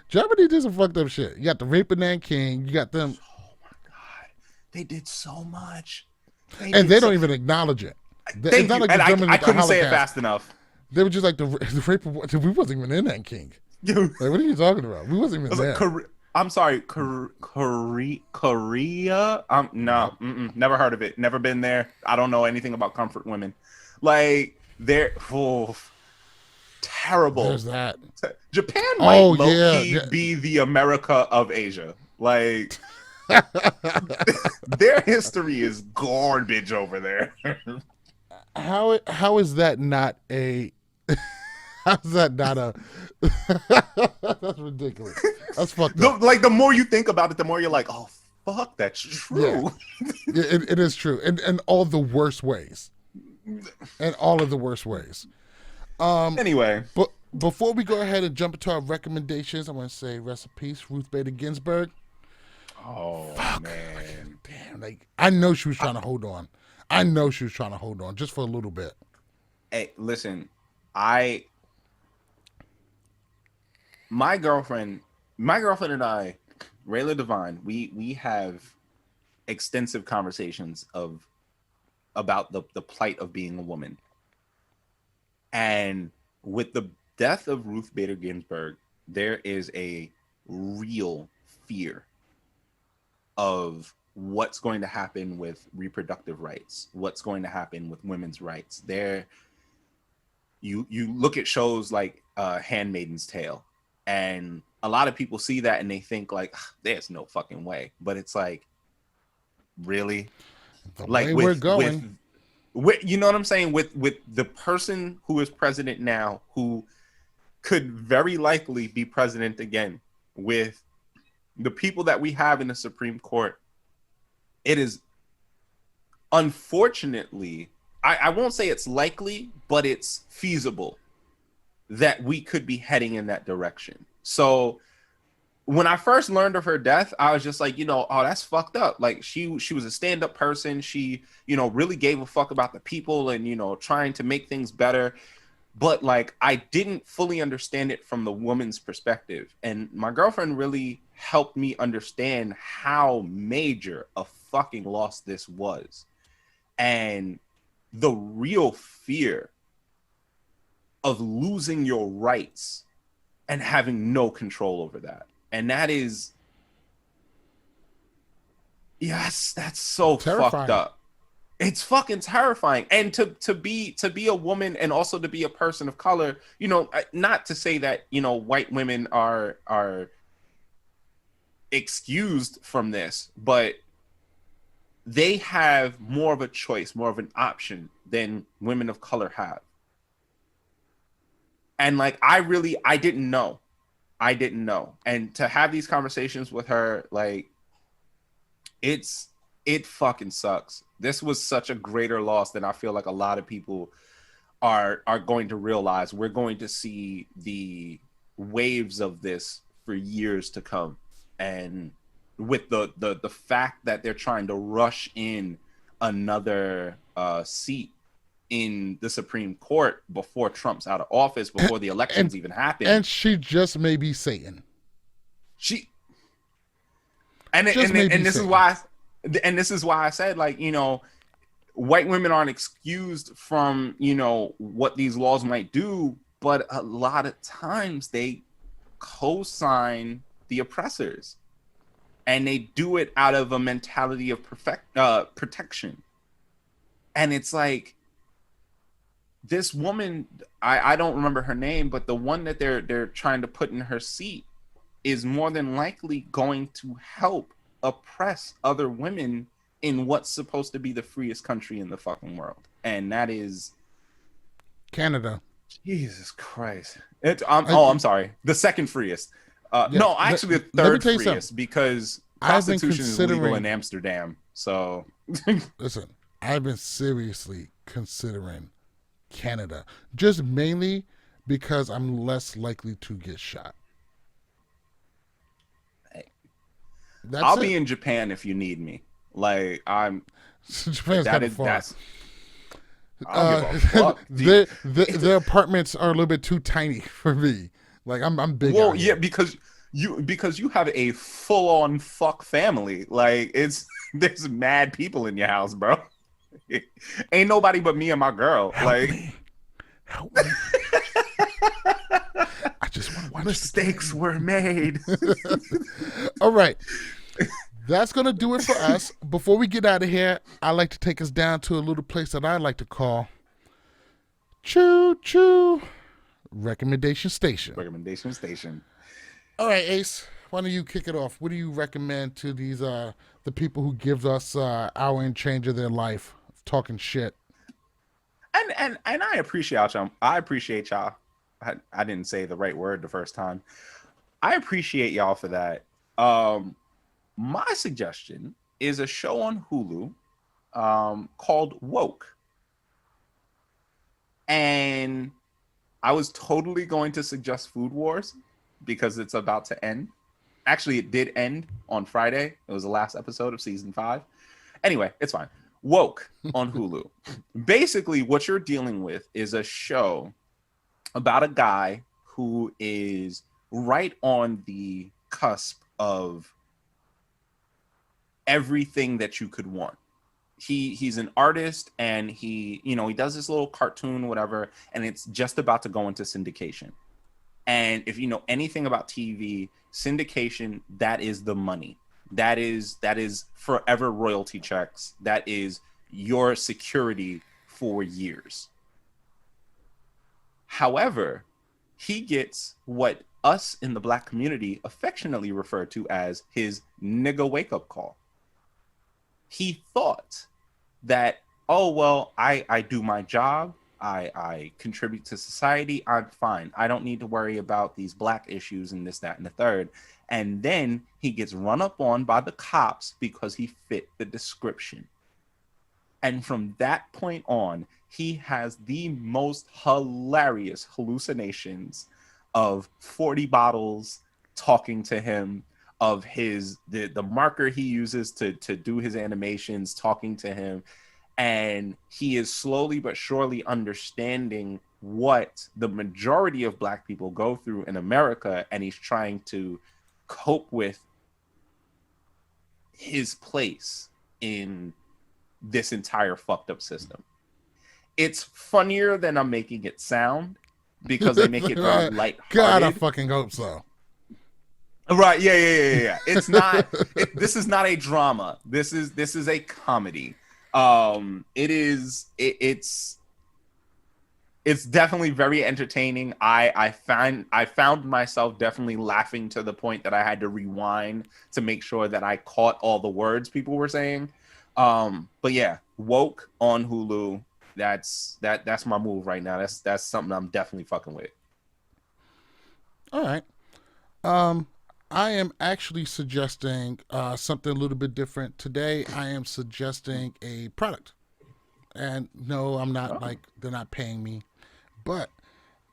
Germany did some fucked up shit. You got the rape of Nanking. You got them. Oh my God, they did so much, and they don't even acknowledge it. Thank you. Like and I couldn't say it fast enough. They were just like the rape of. We wasn't even in Nanking. Like, what are you talking about? We wasn't even there. Like, I'm sorry, Korea. No, never heard of it. Never been there. I don't know anything about comfort women. Like they're terrible. There's that. Japan might low-key be the America of Asia. Like their history is garbage over there. How is that not a? How's that not a? That's ridiculous. That's fucked up. Like the more you think about it, the more you're like, oh fuck, that's true. Yeah. It is true, in all the worst ways. In all of the worst ways. Anyway, but before we go ahead and jump into our recommendations, I want to say rest in peace, Ruth Bader Ginsburg. Oh fuck. Man, damn! Like I know she was trying to hold on. I know she was trying to hold on just for a little bit. Hey, listen, my girlfriend and I, Rayla Devine, we have extensive conversations about the plight of being a woman. And with the death of Ruth Bader Ginsburg, there is a real fear of what's going to happen with reproductive rights, what's going to happen with women's rights. You look at shows like Handmaid's Tale, and a lot of people see that and they think like, there's no fucking way. But it's like, really? Like we're going. With, you know what I'm saying? With the person who is president now, who could very likely be president again, with the people that we have in the Supreme Court, it is unfortunately, I won't say it's likely, but it's feasible that we could be heading in that direction. So when I first learned of her death, I was just like, oh, that's fucked up. Like she was a stand-up person. She, really gave a fuck about the people and, trying to make things better. But like, I didn't fully understand it from the woman's perspective. And my girlfriend really helped me understand how major a fucking loss this was, and the real fear of losing your rights and having no control over that. And that is, yes, that's so Terrifying. fucked up. It's fucking terrifying. And to be a woman, and also to be a person of color, you know, not to say that, you know, white women are excused from this, but they have more of a choice, more of an option than women of color have. And like, I didn't know. And to have these conversations with her, like, it fucking sucks. This was such a greater loss than I feel like a lot of people are going to realize. We're going to see the waves of this for years to come. And with the fact that they're trying to rush in another seat in the Supreme Court before Trump's out of office, before the elections even happen. And she just may be Satan. And this is why I said, like, you know, white women aren't excused from, you know, what these laws might do, but a lot of times they co-sign the oppressors, and they do it out of a mentality of protection. And it's like, this woman, I don't remember her name, but the one that they're trying to put in her seat is more than likely going to help oppress other women in what's supposed to be the freest country in the fucking world. And that is Canada. Jesus Christ. I'm sorry. The second freest. No, actually the third freest, because prostitution is legal in Amsterdam. So listen, I've been seriously considering Canada, just mainly because I'm less likely to get shot. I'll be in Japan if you need me. Like, I'm. Japan's kind of far. The apartments are a little bit too tiny for me. Like, I'm big. Well, yeah, because you have a full-on fuck family. Like, there's mad people in your house, bro. Ain't nobody but me and my girl. Help me. I just want to watch. Mistakes were made. All right. That's going to do it for us. Before we get out of here, I'd like to take us down to a little place that I like to call Choo Choo Recommendation Station. Recommendation Station. All right, Ace, why don't you kick it off? What do you recommend to these the people who give us hour and change of their life talking shit? And I appreciate y'all. I didn't say the right word the first time. I appreciate y'all for that. My suggestion is a show on Hulu called Woke. And I was totally going to suggest Food Wars because it's about to end. Actually, it did end on Friday. It was the last episode of season 5. Anyway, it's fine. Woke on Hulu. Basically, what you're dealing with is a show about a guy who is right on the cusp of everything that you could want. He's an artist, and he does this little cartoon, whatever, and it's just about to go into syndication. And if you know anything about TV, syndication, that is the money. That is forever royalty checks. That is your security for years. However, he gets what us in the Black community affectionately refer to as his nigga wake-up call. He thought that, oh, well, I do my job. I contribute to society. I'm fine. I don't need to worry about these Black issues and this, that, and the third. And then he gets run up on by the cops because he fit the description. And from that point on, he has the most hilarious hallucinations of 40 bottles talking to him, of the marker he uses to do his animations talking to him. And he is slowly but surely understanding what the majority of Black people go through in America, and he's trying to cope with his place in this entire fucked up system. It's funnier than I'm making it sound because they make it very lighthearted. God, I fucking hope so. Right? Yeah. It's not. This is not a drama. This is a comedy. It's definitely very entertaining. I found myself definitely laughing to the point that I had to rewind to make sure that I caught all the words people were saying. But yeah, Woke on Hulu. That's my move right now. That's something I'm definitely fucking with. All right. I am actually suggesting something a little bit different today. I am suggesting a product, and no, I'm not they're not paying me, but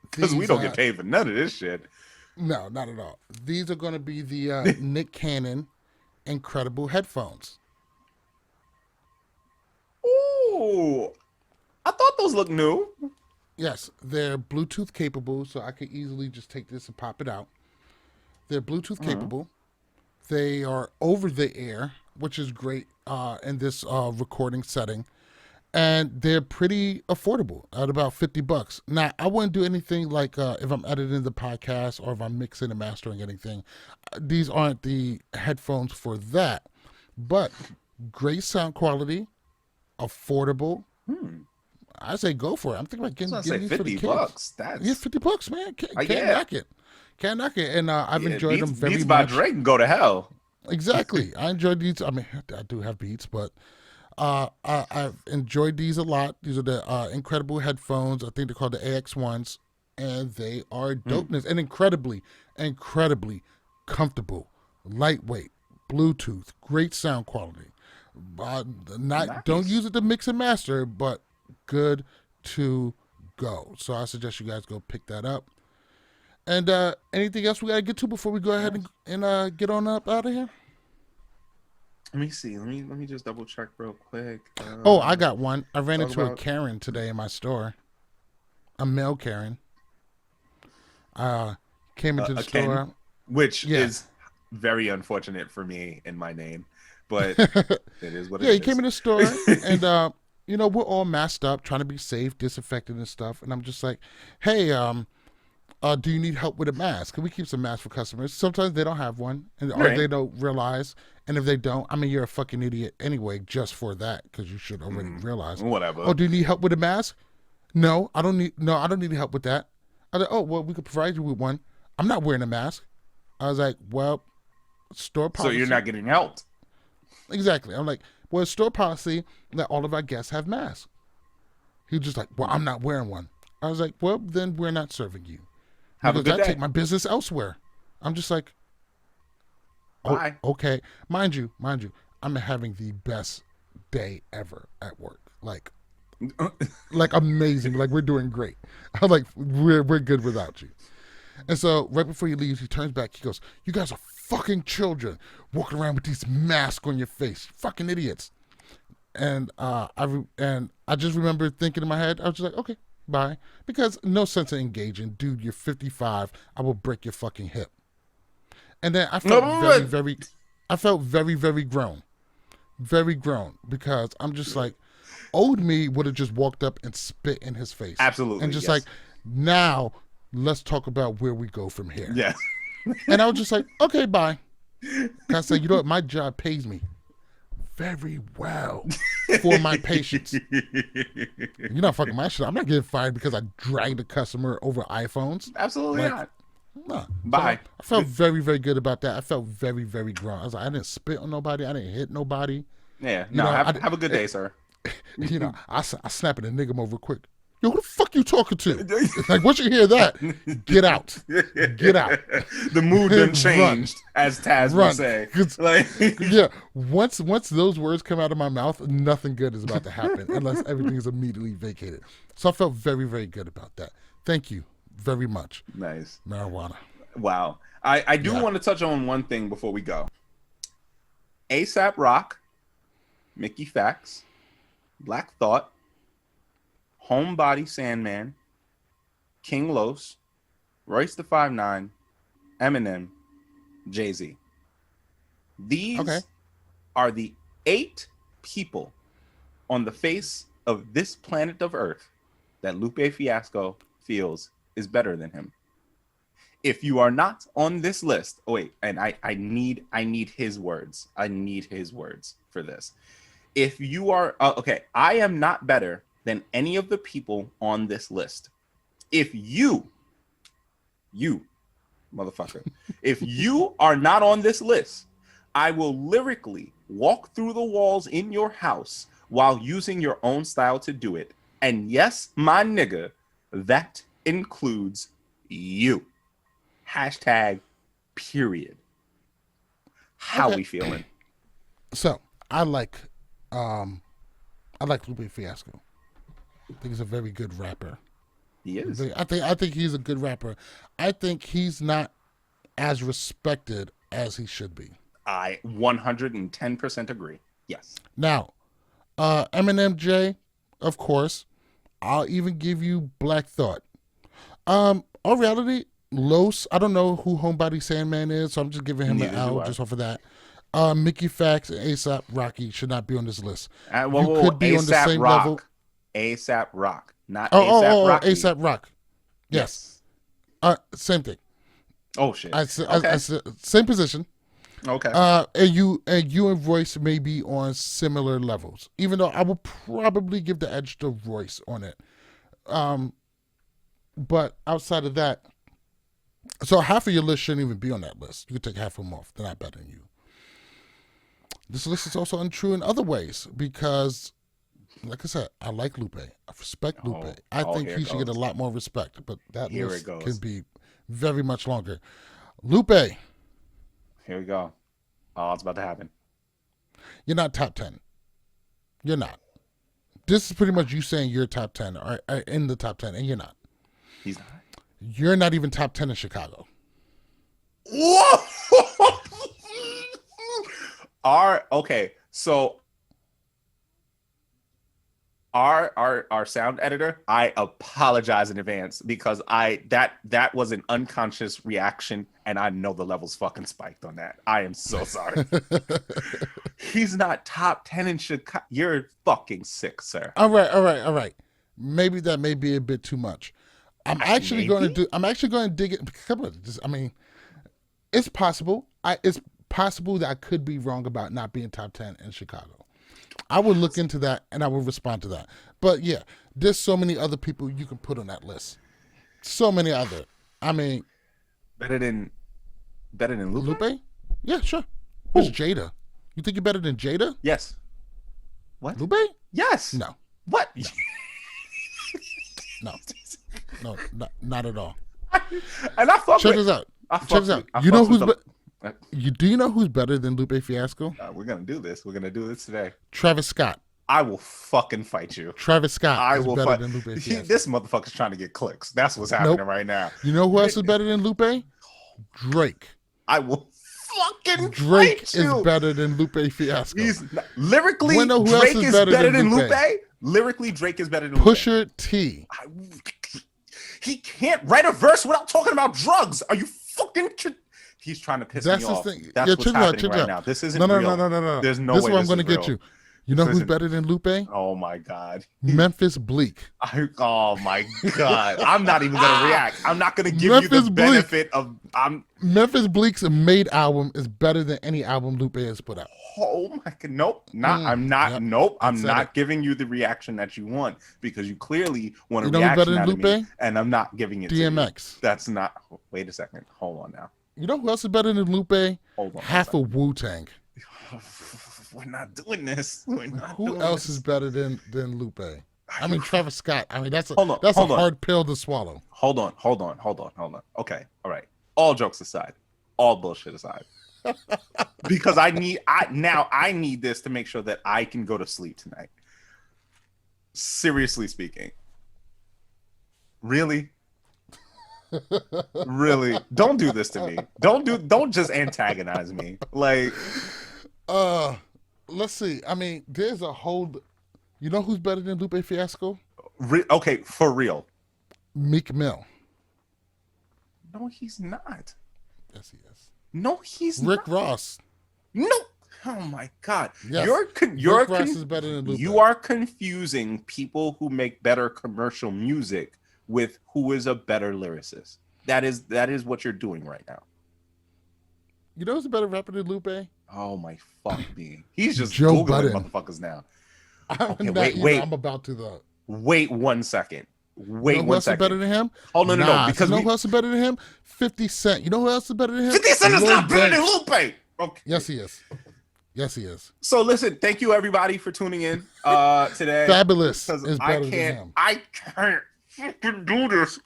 because we don't get paid for none of this shit. No, not at all. These are going to be the Nick Cannon Ncredible headphones. Ooh, I thought those looked new. Yes, they're Bluetooth capable, so I could easily just take this and pop it out. They're Bluetooth capable. They are over the air, which is great in this recording setting. And they're pretty affordable at about $50. Now, I wouldn't do anything like if I'm editing the podcast or if I'm mixing and mastering anything. These aren't the headphones for that. But great sound quality, affordable. I say go for it. I'm thinking about getting these for the kids. That's $50, man. Can't knock it. Can't knock it. And I've enjoyed them very Beats much. by Drake can go to hell. Exactly. I enjoyed these. I mean, I do have Beats, but I've enjoyed these a lot. These are the Ncredible headphones. I think they're called the AX1s, and they are dopeness and incredibly comfortable, lightweight, Bluetooth, great sound quality. Nice. Don't use it to mix and master, but good to go. So I suggest you guys go pick that up. And anything else we gotta get to before we go ahead and get on up out of here? Let me see. Let me just double check real quick. I got one. I ran into a Karen today in my store. A male Karen. Came into the store. Ken, which is very unfortunate for me in my name. But it is what it is. Yeah, he came in the store and we're all masked up, trying to be safe, disinfected and stuff. And I'm just like, hey, do you need help with a mask? Can we keep some masks for customers? Sometimes they don't have one, or they don't realize. And if they don't, I mean, you're a fucking idiot anyway, just for that, because you should already realize. Whatever. Oh, do you need help with a mask? No, I don't need help with that. I was like, oh, well, we could provide you with one. I'm not wearing a mask. I was like, well, store policy. So you're not getting helped. Exactly. I'm like, well, it's store policy that all of our guests have masks. He was just like, well, I'm not wearing one. I was like, well, then we're not serving you. Have a good day. I take my business elsewhere. I'm just like, bye. Okay. Mind you, I'm having the best day ever at work. Like amazing. Like we're doing great. I'm like, we're good without you. And so right before he leaves, he turns back. He goes, you guys are fucking children walking around with these masks on your face. Fucking idiots. And I just remember thinking in my head, I was just like, okay, bye. Because no sense of engaging. Dude, you're 55. I will break your fucking hip. And then I felt very, very grown. Very grown. Because I'm just like, old me would have just walked up and spit in his face. Absolutely. And just like, now let's talk about where we go from here. Yeah. And I was just like, okay, bye. I said, you know what? My job pays me very well for my patience. You're not fucking my shit. I'm not getting fired because I dragged a customer over iPhones. Absolutely not. No. Bye. So I felt very, very good about that. I felt very, very grown. I was like, I didn't spit on nobody. I didn't hit nobody. Yeah. Have a good day, sir. I snap at a nigga over quick. Yo, who the fuck you talking to? Like, once you hear that, get out. Get out. The mood done changed, as Taz would say. Like, yeah, once those words come out of my mouth, nothing good is about to happen unless everything is immediately vacated. So I felt very, very good about that. Thank you very much. Nice. Marijuana. Wow. I do want to touch on one thing before we go. ASAP Rock, Mickey Fax, Black Thought, Homebody Sandman, King Los, Royce the 5'9", Eminem, Jay-Z. These Okay. are the 8 people on the face of this planet of Earth that Lupe Fiasco feels is better than him. If you are not on this list, oh wait, and I need his words. I need his words for this. If you are okay, I am not better than any of the people on this list. If you motherfucker, if you are not on this list, I will lyrically walk through the walls in your house while using your own style to do it. And yes, my nigga, that includes you. Hashtag period. How Okay. we feeling? So I like Lupe Fiasco. I think he's a very good rapper. He is. I think he's a good rapper. I think he's not as respected as he should be. I 110% agree. Yes. Now, Eminem J, of course. I'll even give you Black Thought. All reality, Los, I don't know who Homebody Sandman is, so I'm just giving him Neither an L do I. just off of that. Mickey Fax and ASAP Rocky should not be on this list. Whoa, could be on the same level. ASAP Rock, not ASAP Rocky. ASAP Rock. Yes. Same thing. Oh shit. Same position. Okay. And you and Royce may be on similar levels, even though I would probably give the edge to Royce on it. But outside of that, so half of your list shouldn't even be on that list. You could take half of them off. They're not better than you. This list is also untrue in other ways because, like I said, I like Lupe. I respect Lupe. I think he should get a lot more respect, but that list can be very much longer. Lupe. Here we go. Oh, it's about to happen. You're not top 10. You're not. This is pretty much you saying you're top 10 or in the top 10, and you're not. He's not. You're not even top 10 in Chicago. Whoa! Okay, so our sound editor, I apologize in advance because that was an unconscious reaction and I know the levels fucking spiked on that. I am so sorry. He's not top 10 in Chicago. You're fucking sick, sir. All right. Maybe that may be a bit too much. I'm actually going to dig it. Come on, I mean, it's possible. It's possible that I could be wrong about not being top 10 in Chicago. I will look into that and I will respond to that. But yeah, there's so many other people you can put on that list. So many other. I mean, better than Lupe? Yeah, sure. Who's Jada? You think you're better than Jada? Yes. What? Lupe? Yes. No. What? No, not at all. And I fuck Check with. this out. Check this out. You know who's do you know who's better than Lupe Fiasco? We're gonna do this. We're gonna do this today. Travis Scott. I will fucking fight you. Travis Scott is better than Lupe Fiasco. This motherfucker's trying to get clicks. That's what's happening right now. You know who else is better than Lupe? Drake. I will fucking Drake fight you. is better than Lupe Fiasco. Lyrically, Drake is better than Lupe. Lyrically, Drake is better than Pusha T. He can't write a verse without talking about drugs. Are you fucking? He's trying to piss me off. Thing. That's what's happening right now. This isn't real. No. There's no way. This is where I'm going to get you. You know who's better than Lupe? Oh my God. Memphis Bleak. Oh my God. I'm not even going to react. I'm not going to give you the benefit of. Memphis Bleak's made album is better than any album Lupe has put out. Oh my God. Nope. I'm not. Yep. Nope. I'm not giving you the reaction that you want because you clearly want a reaction out of me, and I'm not giving it to you. DMX. That's not. Wait a second. Hold on now. You know who else is better than Lupe? Hold on. Half of Wu-Tang. We're not doing this. Who else is better than Lupe? I mean, Travis Scott. I mean, that's a hard pill to swallow. Hold on. Okay, all right. All jokes aside, all bullshit aside, because I need this to make sure that I can go to sleep tonight. Seriously speaking, really. Really, don't do this to me. Don't just antagonize me. Like, let's see. I mean, there's a whole. You know who's better than Lupe Fiasco? Okay, for real. Meek Mill. No, he's not. Yes, he is. No, he's Rick not. Ross. No. Oh my God. Yes. Rick Ross is better than Lupe. You are confusing people who make better commercial music with who is a better lyricist. That is what you're doing right now. You know who's a better rapper than Lupe? Oh my fuck me. He's just Joe Googling Budden. motherfuckers now. Okay, wait. I'm about to though. Wait 1 second. Wait, you know who 1 else second. is better than him? Oh no. Because you know who else is better than him? 50 Cent. You know who else is better than him? 50 Cent is not better than Banks. Lupe. Okay. Yes, he is. Yes, he is. So listen, thank you everybody for tuning in today. Fabulous Because is better than him. I can't fucking do this.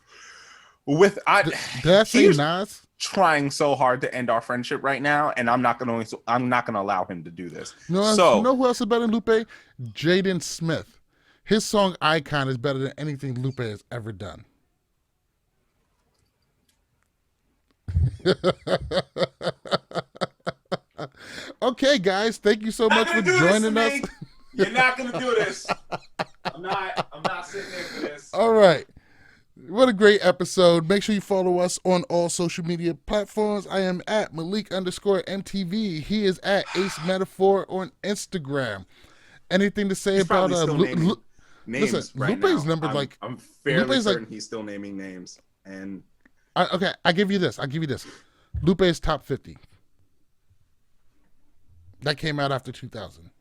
Did I say Nas? Trying so hard to end our friendship right now, and I'm not gonna allow him to do this. You know who else is better than Lupe? Jaden Smith. His song Icon is better than anything Lupe has ever done. Okay, guys, thank you so much for joining us. You're not gonna do this. I'm not sitting there for this. All right. What a great episode. Make sure you follow us on all social media platforms. I am at Malik_MTV. He is at Ace Metaphor on Instagram. Anything to say about names listen, right Lupe's now. number I'm fairly certain like, he's still naming names. And okay, I give you this. Lupe is top 50. That came out after 2000.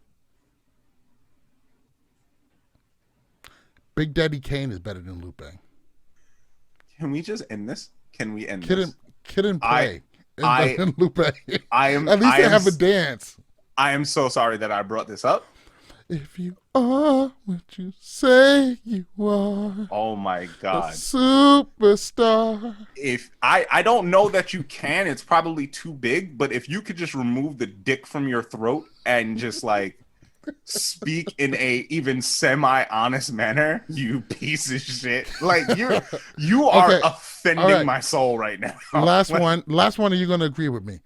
Big Daddy Kane is better than Lupe. can we just end this? Can we end this? Kid and Play is better than Lupe. At least they have a dance. I am so sorry that I brought this up. If you are what you say you are. Oh my God. A superstar. If I don't know that you can, it's probably too big, but if you could just remove the dick from your throat and just like speak in a even semi-honest manner, you piece of shit. Like you are offending my soul right now. Last one, are you gonna agree with me?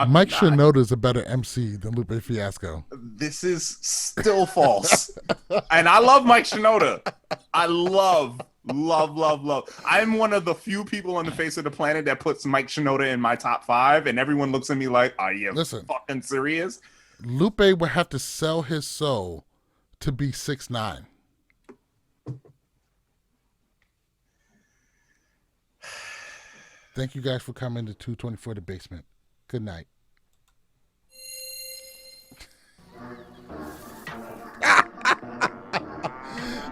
Mike Shinoda is a better MC than Lupe Fiasco. This is still false. And I love Mike Shinoda. I love. I'm one of the few people on the face of the planet that puts Mike Shinoda in my top 5, and everyone looks at me like, are you fucking serious? Lupe would have to sell his soul to be 6'9". Thank you guys for coming to 224 The Basement. Good night.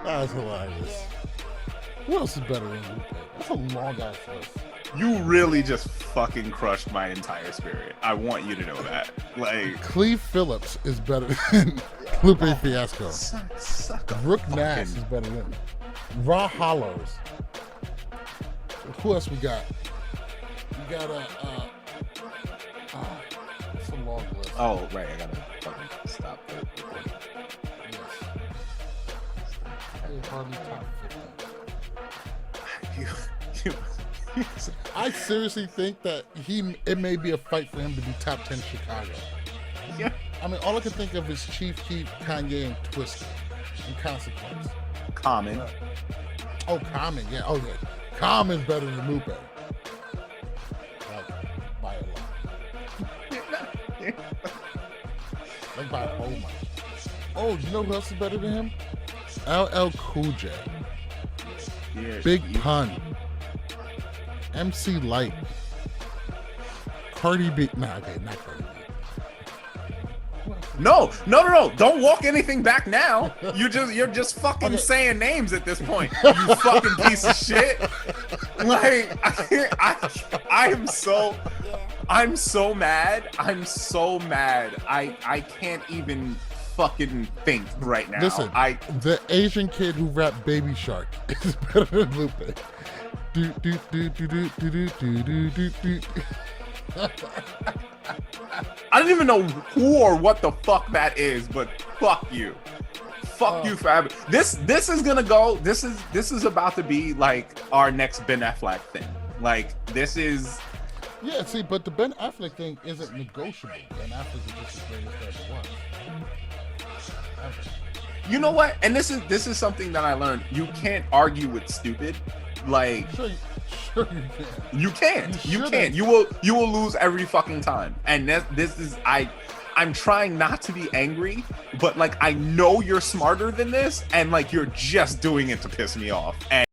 That's hilarious. What else is better than Lupe? That's a long ass list. You really just fucking crushed my entire spirit. I want you to know that. Like, Cleve Phillips is better than Lupe Fiasco. Brooke Nash is better than Raw Hollows. Who else we got? We got it's a long list. Oh, right. I gotta fucking stop it. Yes. Hardly top 50. I seriously think that it may be a fight for him to be top 10 Chicago. Yeah. I mean, all I can think of is Chief Keef, Kanye, and Twista, and Consequence. Common. Oh, Common, yeah. Oh, yeah. Common's better than Lupe. Like, by a lot. Like by a whole lot. Oh, you know who else is better than him? LL Cool J. Yeah, Big Pun. MC Light. Cardi B. Nah, okay, not Cardi B. No. Don't walk anything back now. You're just fucking saying names at this point. You fucking piece of shit. Like I'm so mad. I can't even fucking think right now. Listen, the Asian kid who rapped Baby Shark is better than Lupe. I don't even know who or what the fuck that is, but fuck you. Fuck you for this is gonna go. This is about to be like our next Ben Affleck thing. Like this is. Yeah, see, but the Ben Affleck thing isn't negotiable. Ben Affleck is just the greatest ever was. You know what? And this is something that I learned. You can't argue with stupid. Like sure, Sure you can't. You can't. You will lose every fucking time. And this is I'm trying not to be angry, but like I know you're smarter than this, and like you're just doing it to piss me off. And